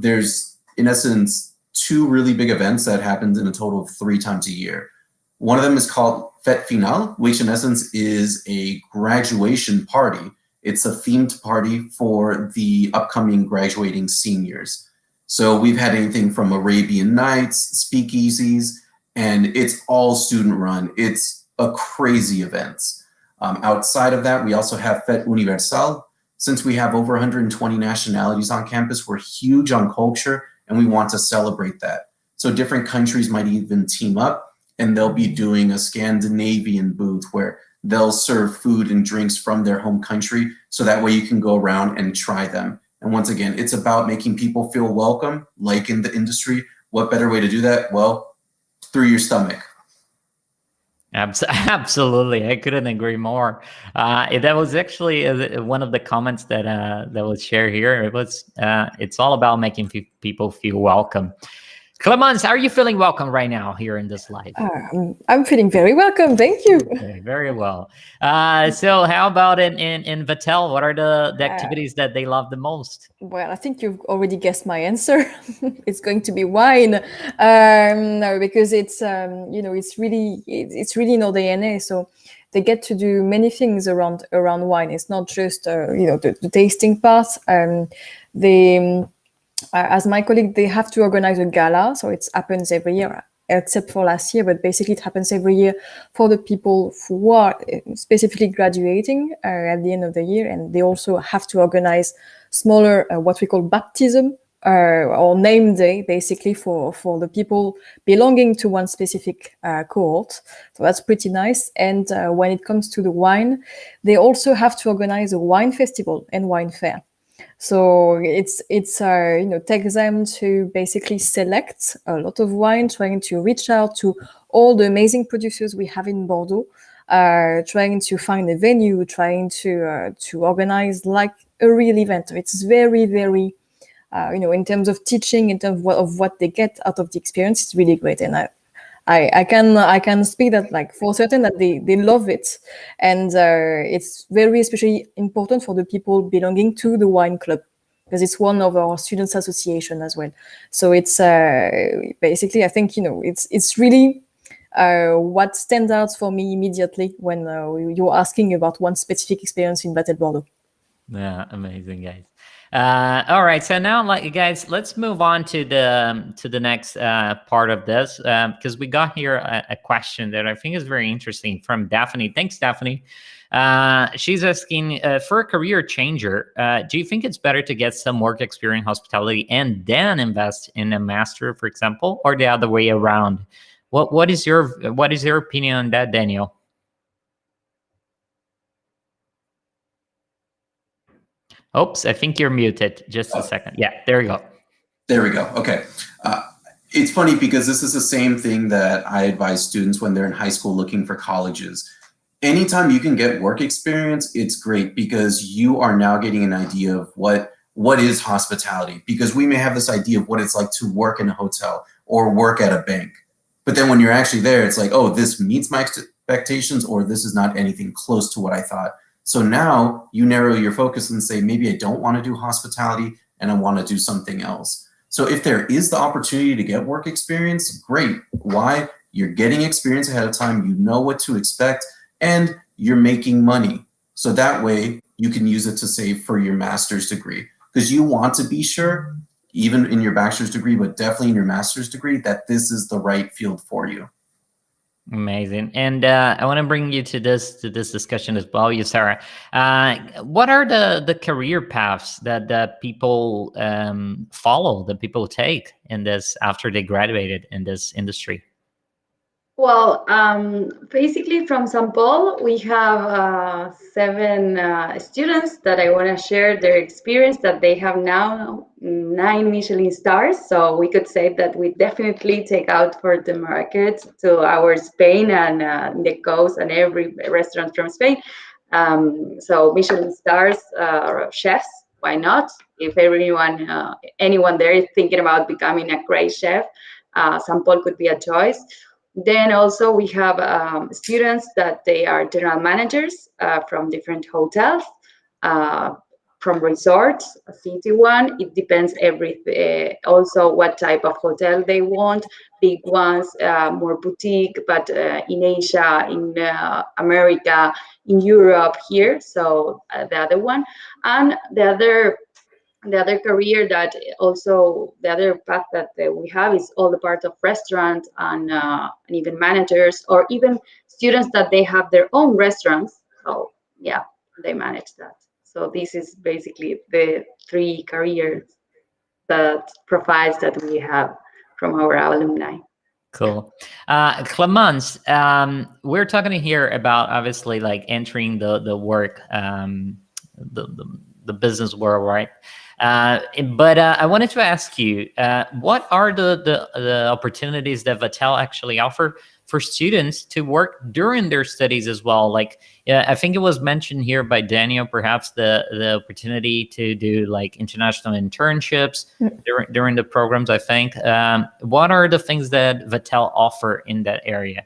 [SPEAKER 4] there's, in essence, two really big events that happens in a total of 3 times a year. One of them is called Fête Finale, which in essence is a graduation party. It's a themed party for the upcoming graduating seniors. So we've had anything from Arabian Nights, speakeasies, and it's all student run. It's a crazy event. Outside of that, we also have Fête Universelle. Since we have over 120 nationalities on campus, we're huge on culture, and we want to celebrate that. So different countries might even team up, and they'll be doing a Scandinavian booth where they'll serve food and drinks from their home country, so that way you can go around and try them. And once again, it's about making people feel welcome, like in the industry. What better way to do that? Well, through your stomach.
[SPEAKER 1] Absolutely, I couldn't agree more. That was actually one of the comments that was shared here. It was it's all about making people feel welcome. Clemence, how are you feeling welcome right now here in this live?
[SPEAKER 2] I'm feeling very welcome. Thank you.
[SPEAKER 1] Okay, very well. So how about in Vatel? What are the activities that they love the most?
[SPEAKER 2] Well, I think you've already guessed my answer. It's going to be wine. No, because it's it's really in our DNA. So they get to do many things around wine. It's not just the tasting part. As my colleague, they have to organize a gala, so it happens every year, except for last year, but basically it happens every year for the people who are specifically graduating at the end of the year, and they also have to organize smaller, what we call baptism, or name day, basically for the people belonging to one specific cohort. So that's pretty nice. And when it comes to the wine, they also have to organize a wine festival and wine fair. So it's takes them to basically select a lot of wine, trying to reach out to all the amazing producers we have in Bordeaux, trying to find a venue, trying to organize like a real event. It's very, very, in terms of teaching, in terms of what they get out of the experience, it's really great. And I can speak that like for certain that they love it, and it's very especially important for the people belonging to the wine club, because it's one of our students association as well. So it's basically, I think it's really what stands out for me immediately when you're asking about one specific experience in Battle Bordeaux.
[SPEAKER 1] Yeah, amazing, guys. All right, so now, like, guys, let's move on to the next part of this, because we got here a question that I think is very interesting from Daphne. Thanks, Daphne. She's asking, for a career changer, do you think it's better to get some work experience in hospitality and then invest in a master, for example, or the other way around? What is your opinion on that, Daniel? Oops, I think you're muted. Just a second. Yeah, there you go.
[SPEAKER 4] There we go. Okay. It's funny because this is the same thing that I advise students when they're in high school looking for colleges. Anytime you can get work experience, it's great because you are now getting an idea of what is hospitality, because we may have this idea of what it's like to work in a hotel or work at a bank. But then when you're actually there, it's like, oh, this meets my expectations, or this is not anything close to what I thought. So now you narrow your focus and say, maybe I don't want to do hospitality and I want to do something else. So if there is the opportunity to get work experience, great. Why? You're getting experience ahead of time. You know what to expect and you're making money. So that way you can use it to save for your master's degree, because you want to be sure, even in your bachelor's degree, but definitely in your master's degree, that this is the right field for you.
[SPEAKER 1] Amazing. And I want to bring you to this discussion as well, you, Sarah. What are the career paths that people follow, that people take in this after they graduated in this industry?
[SPEAKER 5] Well, basically from St. Paul, we have 7 students that I want to share their experience, that they have now 9 Michelin stars. So we could say that we definitely take out for the market to our Spain and the coast and every restaurant from Spain. So Michelin stars, chefs, why not? If anyone there is thinking about becoming a great chef, St. Paul could be a choice. Then also we have students that they are general managers from different hotels, from resorts, a city one. It depends also what type of hotel they want. Big ones, more boutique, but in Asia, in America, in Europe here. So the other one, and the other career that also the other path that we have is all the part of restaurant and even managers, or even students that they have their own restaurants. So yeah, they manage that. So this is basically the 3 careers profiles that we have from our alumni.
[SPEAKER 1] Cool. Clemence, we're talking here about obviously like entering the work, the business world, right? But I wanted to ask you, what are the opportunities that Vattel actually offer for students to work during their studies as well? Like, I think it was mentioned here by Daniel, perhaps the opportunity to do like international internships during the programs, I think. What are the things that Vattel offer in that area?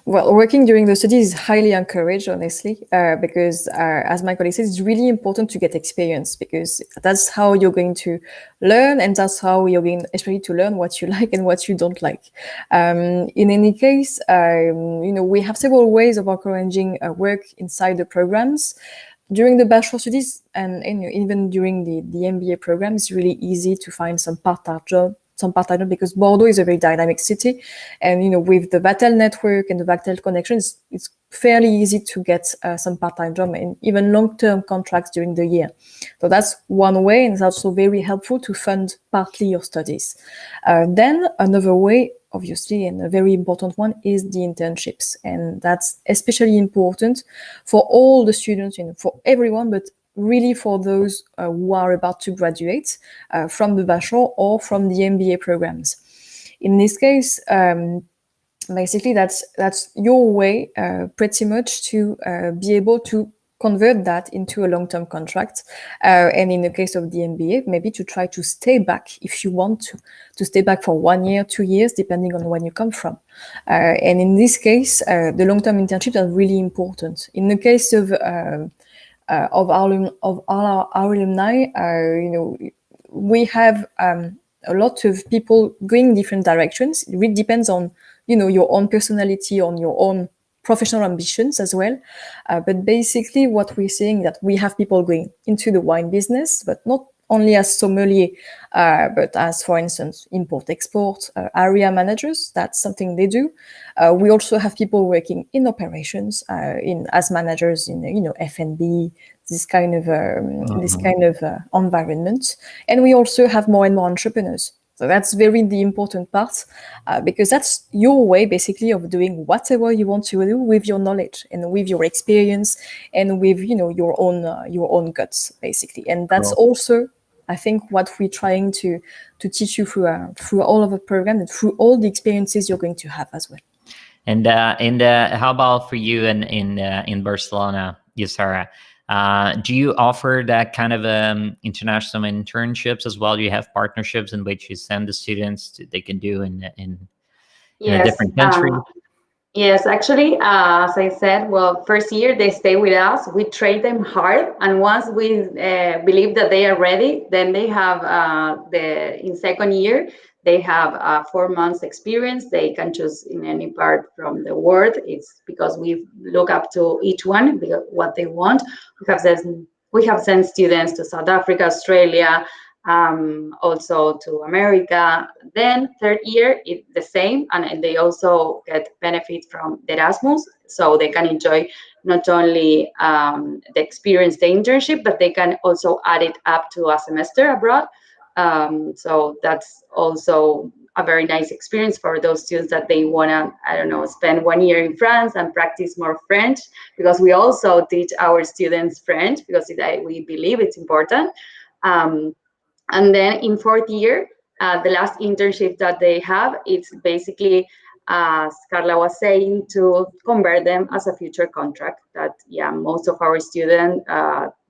[SPEAKER 2] Well, working during the studies is highly encouraged, honestly, because as my colleague says, it's really important to get experience, because that's how you're going to learn, and that's how you're going especially to learn what you like and what you don't like. In any case, we have several ways of encouraging work inside the programs. During the bachelor studies and even during the MBA program, it's really easy to find some part-time job, because Bordeaux is a very dynamic city, and with the Vattel network and the Vattel connections, it's fairly easy to get some part-time job and even long-term contracts during the year. So that's one way, and it's also very helpful to fund partly your studies. Then another way, obviously, and a very important one, is the internships, and that's especially important for all the students, for everyone, but really for those who are about to graduate from the bachelor or from the MBA programs. In this case, basically that's your way pretty much to be able to convert that into a long-term contract, and in the case of the MBA, maybe to try to stay back if you want to stay back for 1 year, 2 years, depending on when you come from. And in this case, the long-term internships are really important. In the case of our alumni, we have a lot of people going different directions. It really depends on your own personality, on your own professional ambitions as well. But basically what we're seeing that we have people going into the wine business, but not only as sommelier, but as, for instance, import-export area managers. That's something they do. We also have people working in operations, as managers in F&B, this kind of environment. And we also have more and more entrepreneurs. So that's very the important part, because that's your way basically of doing whatever you want to do with your knowledge and with your experience and with your own guts basically. And that's also, I think, what we're trying to teach you through all of the program and through all the experiences you're going to have as well.
[SPEAKER 1] And how about for you in Barcelona, Yusara? Do you offer that kind of international internships as well? Do you have partnerships in which you send the students they can do in a different country?
[SPEAKER 5] Yes, actually, as I said, well, first year they stay with us. We train them hard, and once we believe that they are ready, then they have in second year they have 4 months experience. They can choose in any part from the world. It's because we look up to each one, what they want. We have sent students to South Africa, Australia, also to America. Then third year, it's the same, and they also get benefit from the Erasmus, so they can enjoy not only the experience, the internship, but they can also add it up to a semester abroad. So that's also a very nice experience for those students that they want to, I don't know, spend 1 year in France and practice more French, because we also teach our students French because we believe it's important. And then in fourth year, the last internship that they have, it's basically, as Carla was saying, to convert them as a future contract. That, yeah, most of our students,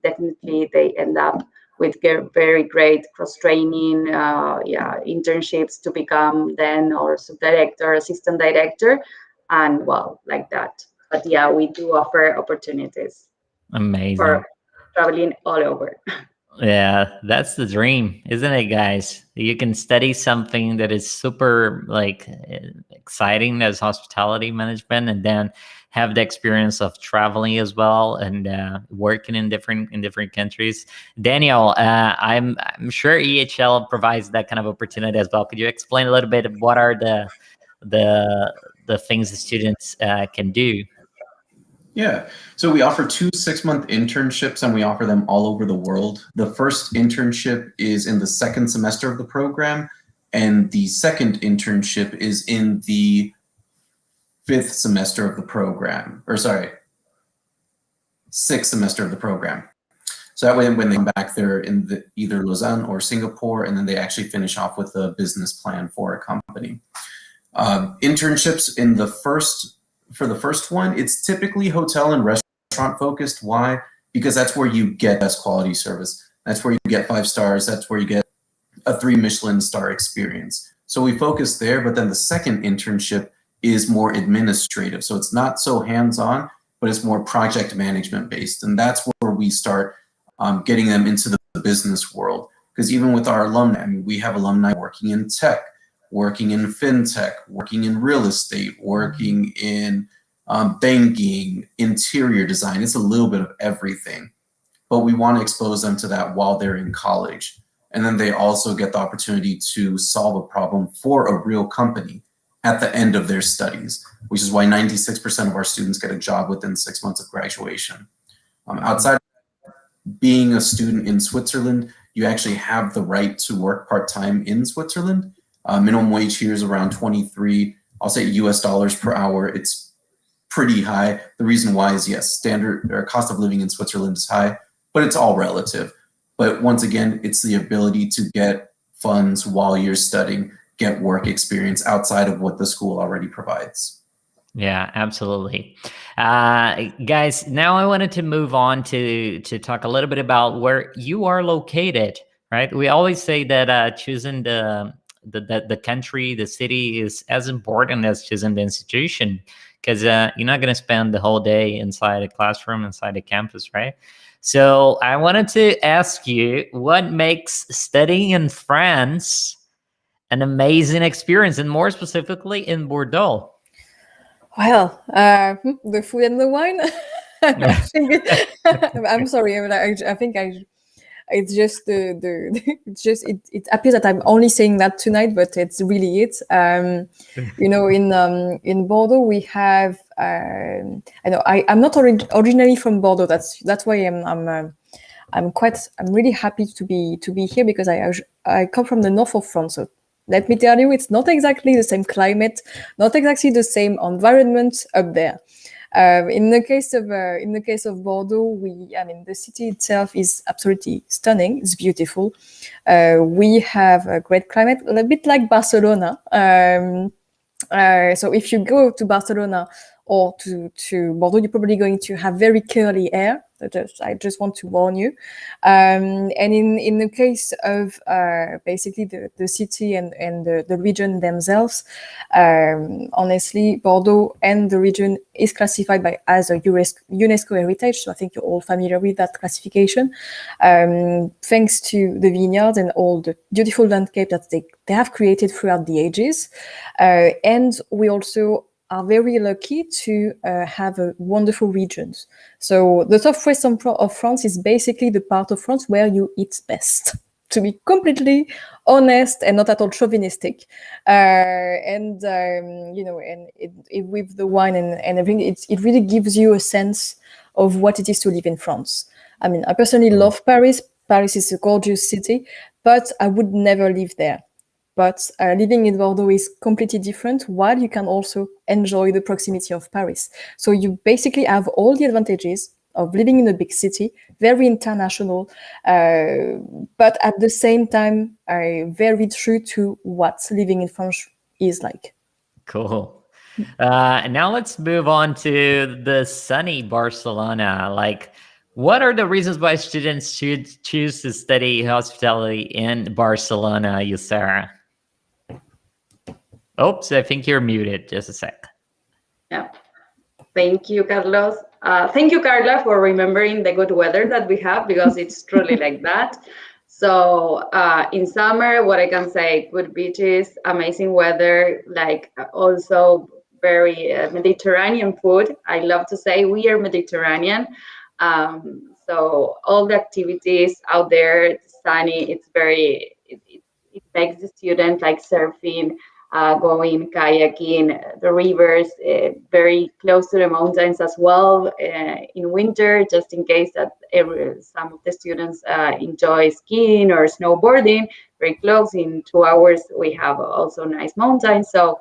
[SPEAKER 5] definitely they end up with very great cross-training, internships to become then or sub-director, assistant director, and well, like that. But yeah, we do offer opportunities.
[SPEAKER 1] Amazing.
[SPEAKER 5] For traveling all over.
[SPEAKER 1] Yeah, that's the dream, isn't it, guys? You can study something that is super exciting as hospitality management, and then have the experience of traveling as well and working in different countries. Daniel, I'm sure EHL provides that kind of opportunity as well. Could you explain a little bit of what are the things the students can do?
[SPEAKER 4] Yeah, so we offer 2 6-month internships, and we offer them all over the world. The first internship is in the second semester of the program, and the second internship is in the 5th semester of the program, or sorry, 6th semester of the program. So that way, when they come back, they're in either Lausanne or Singapore, and then they actually finish off with a business plan for a company. Internships for the first one, it's typically hotel and restaurant focused. Why? Because that's where you get best quality service. That's where you get 5 stars. That's where you get a 3 Michelin star experience. So we focus there, but then the second internship is more administrative. So it's not so hands-on, but it's more project management based. And that's where we start getting them into the business world. Because even with our alumni, I mean, we have alumni working in tech, working in fintech, working in real estate, working in banking, interior design. It's a little bit of everything, but we want to expose them to that while they're in college. And then they also get the opportunity to solve a problem for a real company at the end of their studies, which is why 96% of our students get a job within 6 months of graduation. Outside of being a student in Switzerland, you actually have the right to work part-time in Switzerland. Minimum wage here is around 23, I'll say US dollars per hour. It's pretty high. The reason why is, yes, standard or cost of living in Switzerland is high, but it's all relative. But once again, it's the ability to get funds while you're studying, get work experience outside of what the school already provides.
[SPEAKER 1] Yeah, absolutely. Guys, now I wanted to move on to talk a little bit about where you are located, right? We always say that choosing the country, the city is as important as choosing the institution, because you're not going to spend the whole day inside a classroom, inside a campus, right? So I wanted to ask you, what makes studying in France an amazing experience, and more specifically in Bordeaux.
[SPEAKER 2] Well, the food and the wine. I think I'm sorry. I think it's just it's just it appears that I'm only saying that tonight, but it's really it. In Bordeaux we have. I know I'm not originally from Bordeaux. That's why I'm really happy to be here because I come from the north of France. So let me tell you, it's not exactly the same climate, not exactly the same environment up there. In the case of Bordeaux, the city itself is absolutely stunning. It's beautiful. We have a great climate, a bit like Barcelona. So if you go to Barcelona or to Bordeaux, you're probably going to have very curly hair. I just want to warn you. And in the case of basically the city and the region themselves, honestly, Bordeaux and the region is classified as a UNESCO heritage. So I think you're all familiar with that classification. Thanks to the vineyards and all the beautiful landscape that they have created throughout the ages. And we also are very lucky to have wonderful regions. So the southwest of France is basically the part of France where you eat best, to be completely honest and not at all chauvinistic. With the wine and everything, it really gives you a sense of what it is to live in France. I mean, I personally love Paris. Paris is a gorgeous city, but I would never live there. But living in Bordeaux is completely different, while you can also enjoy the proximity of Paris. So you basically have all the advantages of living in a big city, very international, but at the same time, very true to what living in France is like.
[SPEAKER 1] Cool. Now let's move on to the sunny Barcelona. Like, what are the reasons why students should choose to study hospitality in Barcelona, Yusara? Oops, I think you're muted. Just a sec.
[SPEAKER 5] Yeah. Thank you, Carlos. Thank you, Carla, for remembering the good weather that we have, because it's truly like that. So in summer, what I can say, good beaches, amazing weather, like also very Mediterranean food. I love to say we are Mediterranean. So all the activities out there, it's sunny, it makes the student like surfing, going kayaking, the rivers, very close to the mountains as well in winter, just in case that some of the students enjoy skiing or snowboarding. Very close, in 2 hours we have also nice mountains. So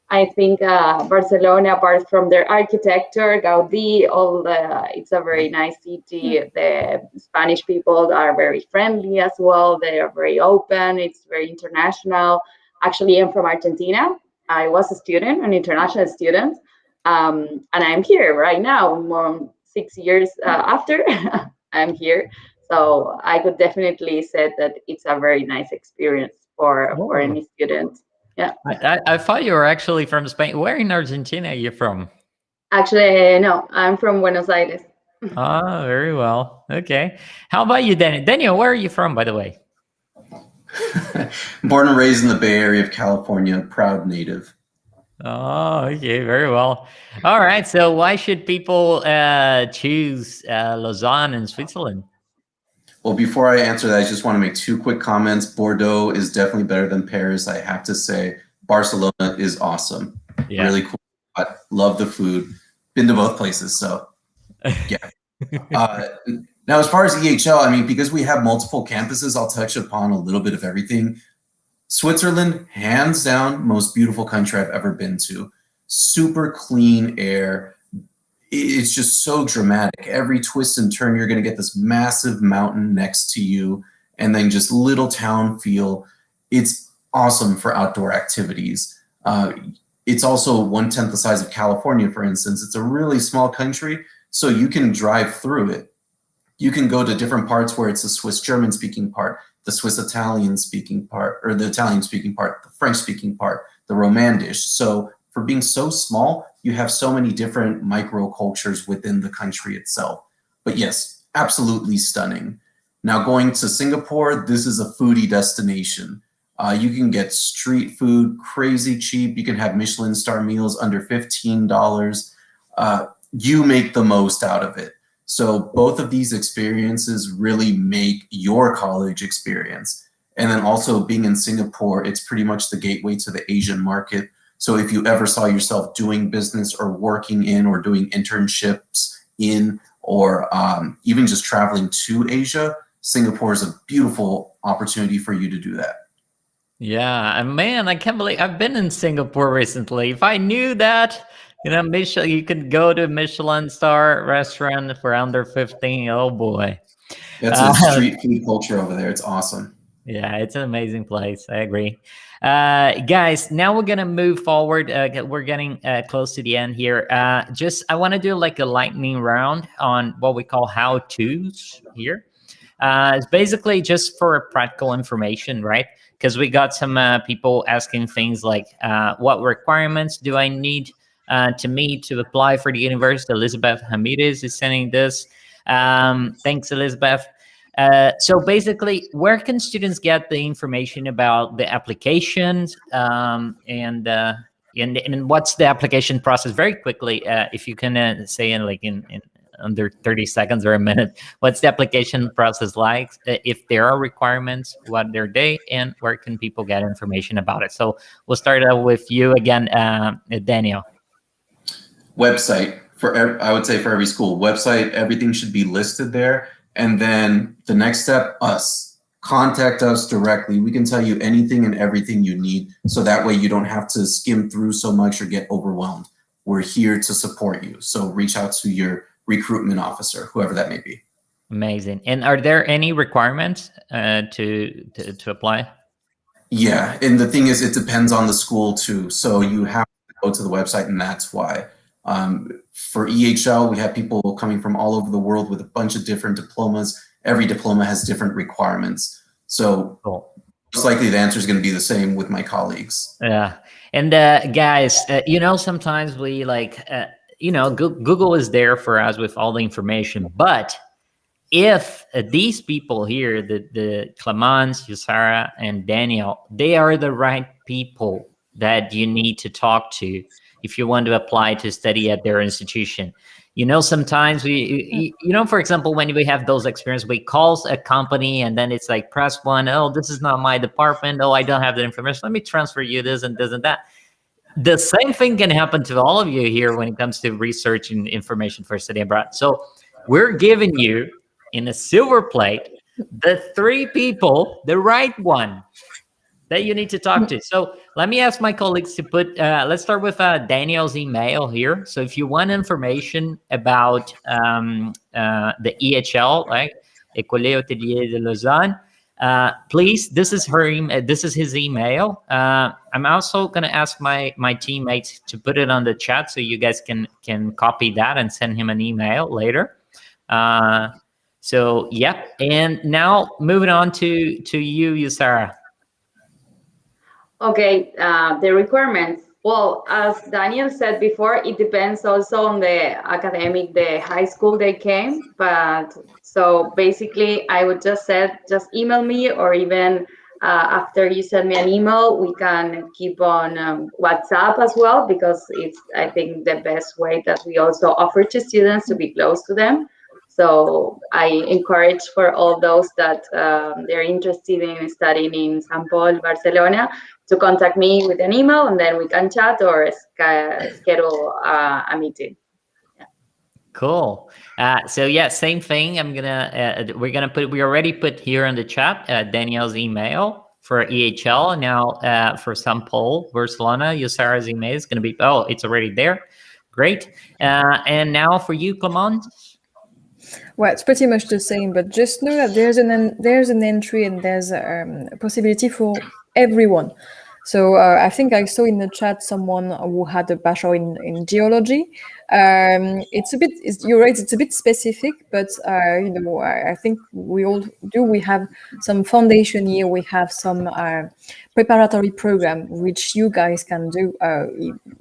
[SPEAKER 5] I think Barcelona, apart from their architecture, Gaudí, it's a very nice city. The Spanish people are very friendly as well. They are very open. It's very international. Actually, I'm from Argentina. I was a student, an international student, and I'm here right now, more 6 years after I'm here. So I could definitely say that it's a very nice experience for any student. Yeah.
[SPEAKER 1] I thought you were actually from Spain. Where in Argentina are you from?
[SPEAKER 5] Actually, no, I'm from Buenos Aires.
[SPEAKER 1] Ah, very well. Okay. How about you, Daniel? Daniel, where are you from, by the way?
[SPEAKER 4] Born and raised in the Bay Area of California, proud native.
[SPEAKER 1] Oh, okay, very well. All right. So why should people choose Lausanne in Switzerland?
[SPEAKER 4] Well, before I answer that, I just want to make 2 quick comments. Bordeaux is definitely better than Paris, I have to say. Barcelona is awesome. Yeah. Really cool. I love the food. Been to both places, so yeah. Now, as far as EHL, I mean, because we have multiple campuses, I'll touch upon a little bit of everything. Switzerland, hands down, most beautiful country I've ever been to. Super clean air. It's just so dramatic. Every twist and turn, you're going to get this massive mountain next to you, and then just little town feel. It's awesome for outdoor activities. It's also 1/10 the size of California, for instance. It's a really small country, so you can drive through it. You can go to different parts where it's the Swiss German speaking part, the Swiss Italian speaking part, or the Italian speaking part, the French speaking part, the Romandish. So for being so small, you have so many different microcultures within the country itself. But yes, absolutely stunning. Now going to Singapore, this is a foodie destination. You can get street food crazy cheap. You can have Michelin star meals under $15. You make the most out of it. So both of these experiences really make your college experience. And then also being in Singapore, it's pretty much the gateway to the Asian market. So if you ever saw yourself doing business or working in or doing internships in or even just traveling to Asia, Singapore is a beautiful opportunity for you to do that.
[SPEAKER 1] Yeah, and man, I can't believe I've been in Singapore recently. If I knew that, Michelin, you could go to Michelin star restaurant for under 15. Oh boy.
[SPEAKER 4] That's a street food culture over there. It's awesome.
[SPEAKER 1] Yeah, it's an amazing place. I agree. Guys, now we're going to move forward. We're getting close to the end here. I want to do like a lightning round on what we call how-tos here. It's basically just for practical information, right? Because we got some people asking things like, what requirements do I need to meet to apply for the university? Elizabeth Hamides is sending this. Thanks, Elizabeth. So basically, where can students get the information about the applications and what's the application process? Very quickly, if you can say in under 30 seconds or a minute, what's the application process like? If there are requirements, what are they, and where can people get information about it? So we'll start out with you again, Daniel.
[SPEAKER 4] Website I would say for every school. Website, everything should be listed there. And then the next step, us. Contact us directly. We can tell you anything and everything you need. So that way you don't have to skim through so much or get overwhelmed. We're here to support you. So reach out to your recruitment officer, whoever that may be.
[SPEAKER 1] Amazing. And are there any requirements to apply?
[SPEAKER 4] Yeah, and the thing is, it depends on the school too. So you have to go to the website, and that's why. For EHL, we have people coming from all over the world with a bunch of different diplomas. Every diploma has different requirements. So most likely the answer is going to be the same with my colleagues.
[SPEAKER 1] Yeah. And guys, sometimes we Google is there for us with all the information, but if these people here, the Clemence, Yusara, and Daniel, they are the right people that you need to talk to if you want to apply to study at their institution. Sometimes for example, when we have those experiences, we call a company and then it's like, press one, oh, this is not my department. Oh, I don't have the information. Let me transfer you this and this and that. The same thing can happen to all of you here when it comes to research and information for study abroad. So we're giving you in a silver plate the 3 people, the right one that you need to talk to. So let me ask my colleagues to put, let's start with Daniel's email here. So if you want information about the EHL, right, École Hôtelier de Lausanne, please, this is his email. I'm also going to ask my teammates to put it on the chat so you guys can copy that and send him an email later. So yeah, and now moving on to you, Yusara.
[SPEAKER 5] Okay, the requirements. Well, as Daniel said before, it depends also on the high school they came. But so basically, I would just email me, or even after you send me an email, we can keep on WhatsApp as well, because it's, I think, the best way that we also offer to students to be close to them. So I encourage for all those that they're interested in studying in St. Paul, Barcelona, to contact me with an email, and then we can chat or schedule a meeting. Yeah.
[SPEAKER 1] Cool. So yeah, same thing. We already put here in the chat Danielle's email for EHL. Now for St. Paul, Barcelona, Yusara's email is going to be, it's already there. Great. And now for you, Clemence.
[SPEAKER 2] Well, it's pretty much the same, but just know that there's an entry and there's a possibility for everyone. So I think I saw in the chat someone who had a bachelor in geology. You're right, it's a bit specific, but I think we all do. We have some foundation here. We have some preparatory program which you guys can do.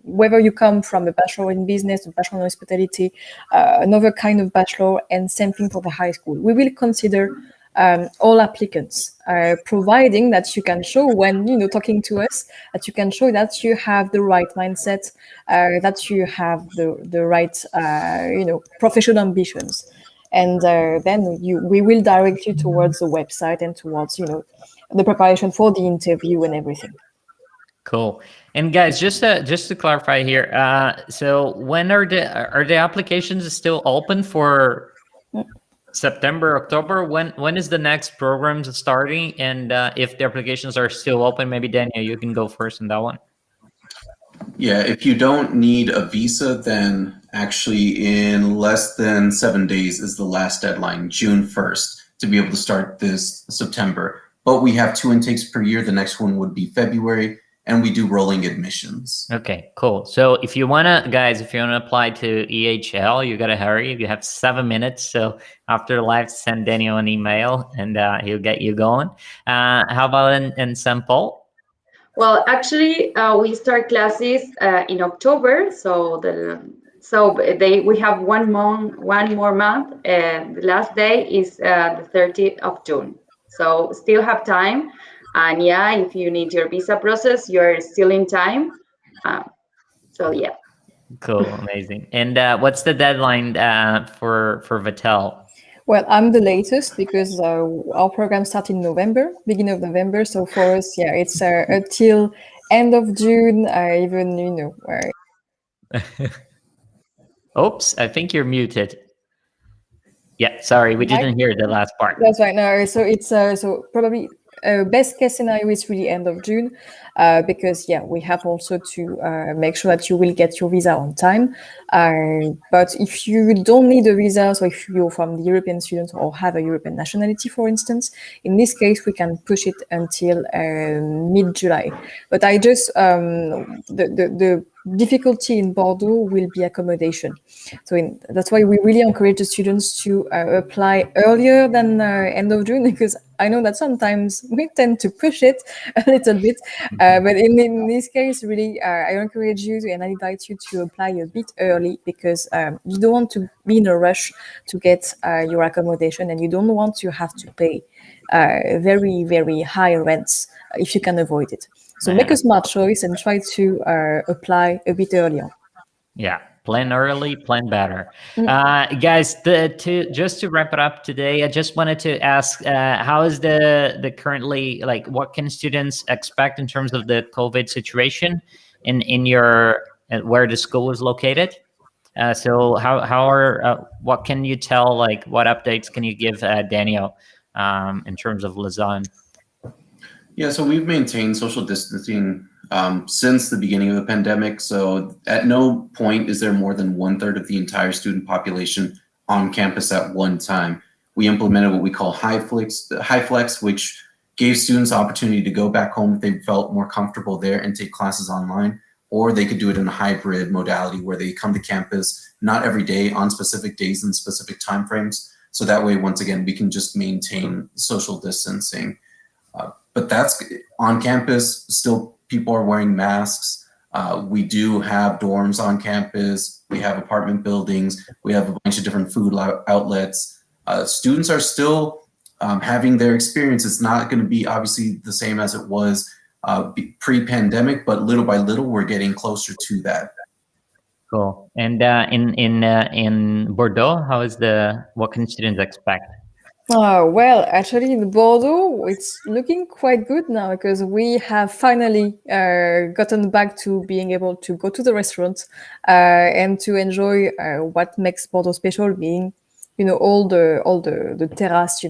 [SPEAKER 2] Whether you come from a bachelor in business, a bachelor in hospitality, another kind of bachelor, and same thing for the high school. We will consider all applicants, providing that you can show when talking to us that you can show that you have the right mindset, that you have the right professional ambitions, and then we will direct you towards the website and towards the preparation for the interview and everything.
[SPEAKER 1] Cool. And guys, just to clarify here, so when are the applications still open for September, October? When is the next program starting? And if the applications are still open, maybe Daniel, you can go first on that one.
[SPEAKER 4] Yeah, if you don't need a visa, then actually in less than 7 days is the last deadline, June 1st, to be able to start this September. But we have 2 intakes per year. The next one would be February, and we do rolling admissions.
[SPEAKER 1] Okay, cool. So if you wanna, guys, if you wanna apply to EHL, you gotta hurry. You have 7 minutes. So after live, send Daniel an email, and he'll get you going. How about in St. Paul?
[SPEAKER 5] Well, actually, we start classes in October, so we have 1 more month, and the last day is the 30th of June. So still have time, and yeah, if you need your visa process, you're still in time. So yeah.
[SPEAKER 1] Cool, amazing. And what's the deadline for Vatel?
[SPEAKER 2] Well, I'm the latest because our program starts in November, beginning of November. So for us, yeah, it's until end of June, even,
[SPEAKER 1] Oops, I think you're muted. Yeah, sorry, we didn't hear the last part.
[SPEAKER 2] That's right. No, so it's so probably best case scenario is really end of June, because yeah, we have also to make sure that you will get your visa on time. But if you don't need a visa, so if you're from the European student or have a European nationality, for instance, in this case we can push it until mid-July. But I just the difficulty in Bordeaux will be accommodation. So that's why we really encourage the students to apply earlier than end of June, because I know that sometimes we tend to push it a little bit. But in this case, really, I encourage you and I invite you to apply a bit early, because you don't want to be in a rush to get your accommodation, and you don't want to have to pay very, very high rents if you can avoid it. So make a smart choice and try to apply a bit earlier.
[SPEAKER 1] Yeah, plan early, plan better. Guys, just to wrap it up today, I just wanted to ask, how is the currently, like, what can students expect in terms of the COVID situation in your where the school is located? So what can you tell, like, what updates can you give Daniel in terms of Lausanne?
[SPEAKER 4] Yeah, so we've maintained social distancing since the beginning of the pandemic. So at no point is there more than 1/3 of the entire student population on campus at one time. We implemented what we call high flex, which gave students the opportunity to go back home if they felt more comfortable there and take classes online, or they could do it in a hybrid modality where they come to campus not every day, on specific days and specific timeframes. So that way, once again, we can just maintain social distancing. But that's on campus. Still, people are wearing masks. We do have dorms on campus. We have apartment buildings. We have a bunch of different food outlets. Students are still having their experience. It's not going to be obviously the same as it was pre-pandemic, but little by little, we're getting closer to that.
[SPEAKER 1] Cool. And in Bordeaux, what can students expect?
[SPEAKER 2] Well, actually, in Bordeaux, it's looking quite good now, because we have finally gotten back to being able to go to the restaurant and to enjoy what makes Bordeaux special, being, all the terrace,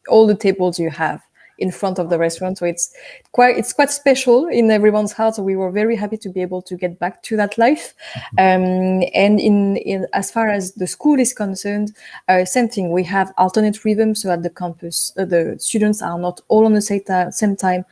[SPEAKER 2] all the tables you have in front of the restaurant. So it's quite special in everyone's heart. So we were very happy to be able to get back to that life. And in as far as the school is concerned, same thing. We have alternate rhythms. So at the campus, the students are not all on the same time.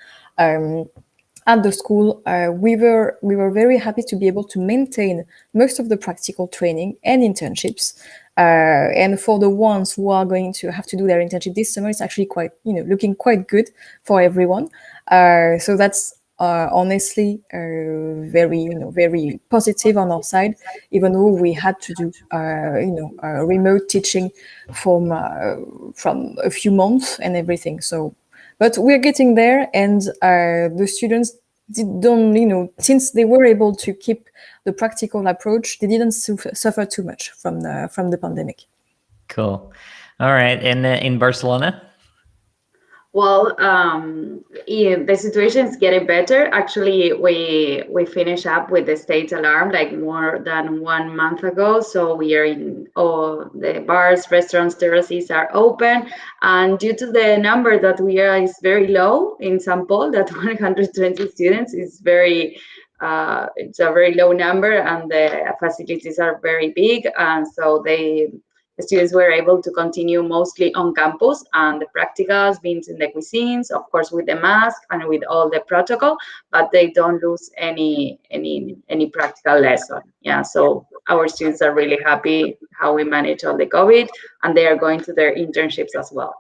[SPEAKER 2] At the school, we were very happy to be able to maintain most of the practical training and internships. And for the ones who are going to have to do their internship this summer, it's actually quite, looking quite good for everyone. So that's honestly very positive on our side, even though we had to do remote teaching from a few months and everything. So, but we're getting there, and the students don't, since they were able to keep the practical approach, they didn't suffer too much from the pandemic.
[SPEAKER 1] Cool. All right. And in Barcelona?
[SPEAKER 5] Well, the situation is getting better. Actually, we finished up with the state alarm like more than 1 month ago. So we are in all the bars, restaurants, terraces are open, and due to the number that we are is very low in St. Paul, that 120 students is very. It's a very low number, and the facilities are very big, and so the students were able to continue mostly on campus, and the practicals being in the cuisines, of course, with the mask and with all the protocol, but they don't lose any practical lesson. Yeah, so our students are really happy how we manage all the COVID, and they are going to their internships as well.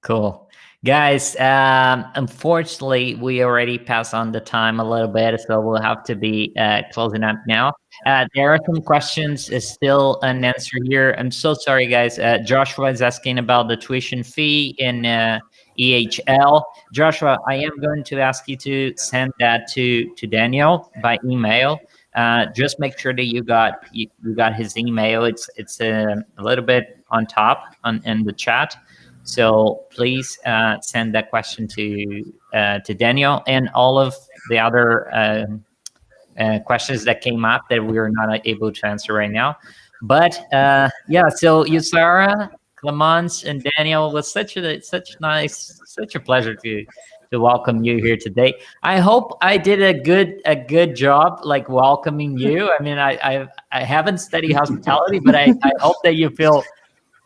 [SPEAKER 1] Cool. Guys, unfortunately, we already passed on the time a little bit, so we'll have to be closing up now. There are some questions still unanswered here. I'm so sorry, guys. Joshua is asking about the tuition fee in EHL. Joshua, I am going to ask you to send that to Daniel by email. Just make sure that you got his email. It's a little bit on top in the chat. So please send that question to Daniel, and all of the other questions that came up that we are not able to answer right now. But yeah, so Yusara, Clemence, and Daniel, was such a pleasure to welcome you here today. I hope I did a good job like welcoming you. I mean, I haven't studied hospitality, but I hope that you feel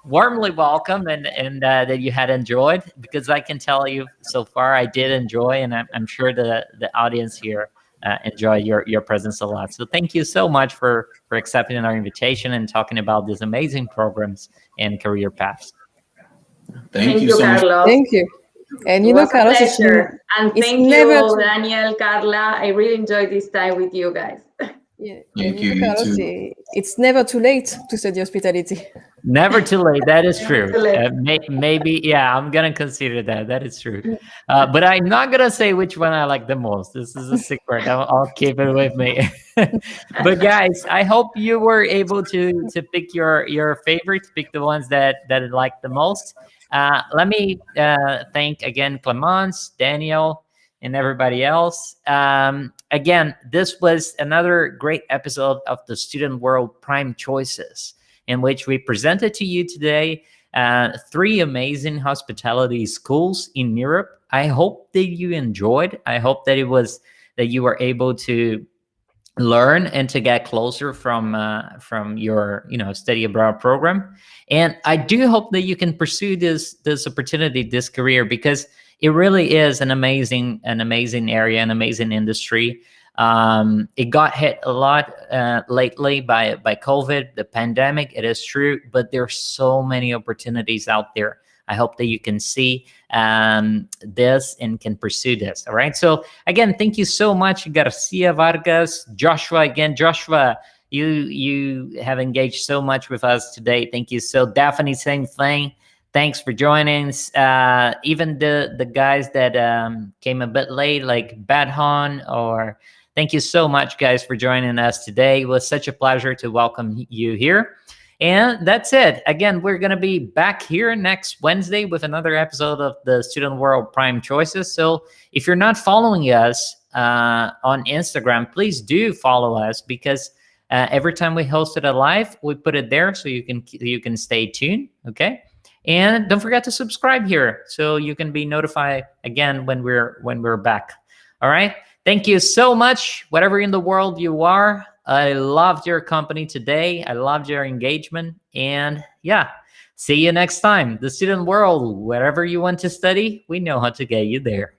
[SPEAKER 1] warmly welcome and that you had enjoyed, because I can tell you so far I did enjoy, and I'm sure the audience here enjoy your presence a lot. So thank you so much for accepting our invitation and talking about these amazing programs and career paths.
[SPEAKER 4] Thank you so much.
[SPEAKER 5] Carlos.
[SPEAKER 2] Thank you. And
[SPEAKER 5] it was
[SPEAKER 2] Carlos,
[SPEAKER 5] a pleasure. And thank you,
[SPEAKER 2] Daniel,
[SPEAKER 5] Carla. I really enjoyed this time with you guys.
[SPEAKER 2] Yeah,
[SPEAKER 4] Thank you,
[SPEAKER 2] Carlos,
[SPEAKER 4] too.
[SPEAKER 2] It's never too late to study hospitality.
[SPEAKER 1] Never too late. That is true. Maybe, yeah, I'm going to consider that. That is true. But I'm not going to say which one I like the most. This is a secret. I'll keep it with me. But guys, I hope you were able to pick your favorites, pick the ones that I like the most. Let me thank again Clemence, Daniel, and everybody else. Again, this was another great episode of the Student World Prime Choices, in which we presented to you today 3 amazing hospitality schools in Europe. I hope that you enjoyed. I hope that you were able to learn and to get closer from your study abroad program. And I do hope that you can pursue this opportunity, this career, because it really is an amazing area, an amazing industry. It got hit a lot lately by COVID, the pandemic. It is true, but there's so many opportunities out there. I hope that you can see this and can pursue this. All right. So again, thank you so much, Garcia Vargas, Joshua. Again, Joshua, you have engaged so much with us today. Thank you. So Daphne, same thing. Thanks for joining. Even the guys that came a bit late, like Badhan, or thank you so much, guys, for joining us today. It was such a pleasure to welcome you here. And that's it. Again, we're going to be back here next Wednesday with another episode of the Student World Prime Choices. So if you're not following us on Instagram, please do follow us, because every time we host it live, we put it there so you can stay tuned. Okay. And don't forget to subscribe here so you can be notified again when we're back. All right. Thank you so much. Whatever in the world you are, I loved your company today. I loved your engagement. And yeah, see you next time. The Student World, wherever you want to study, we know how to get you there.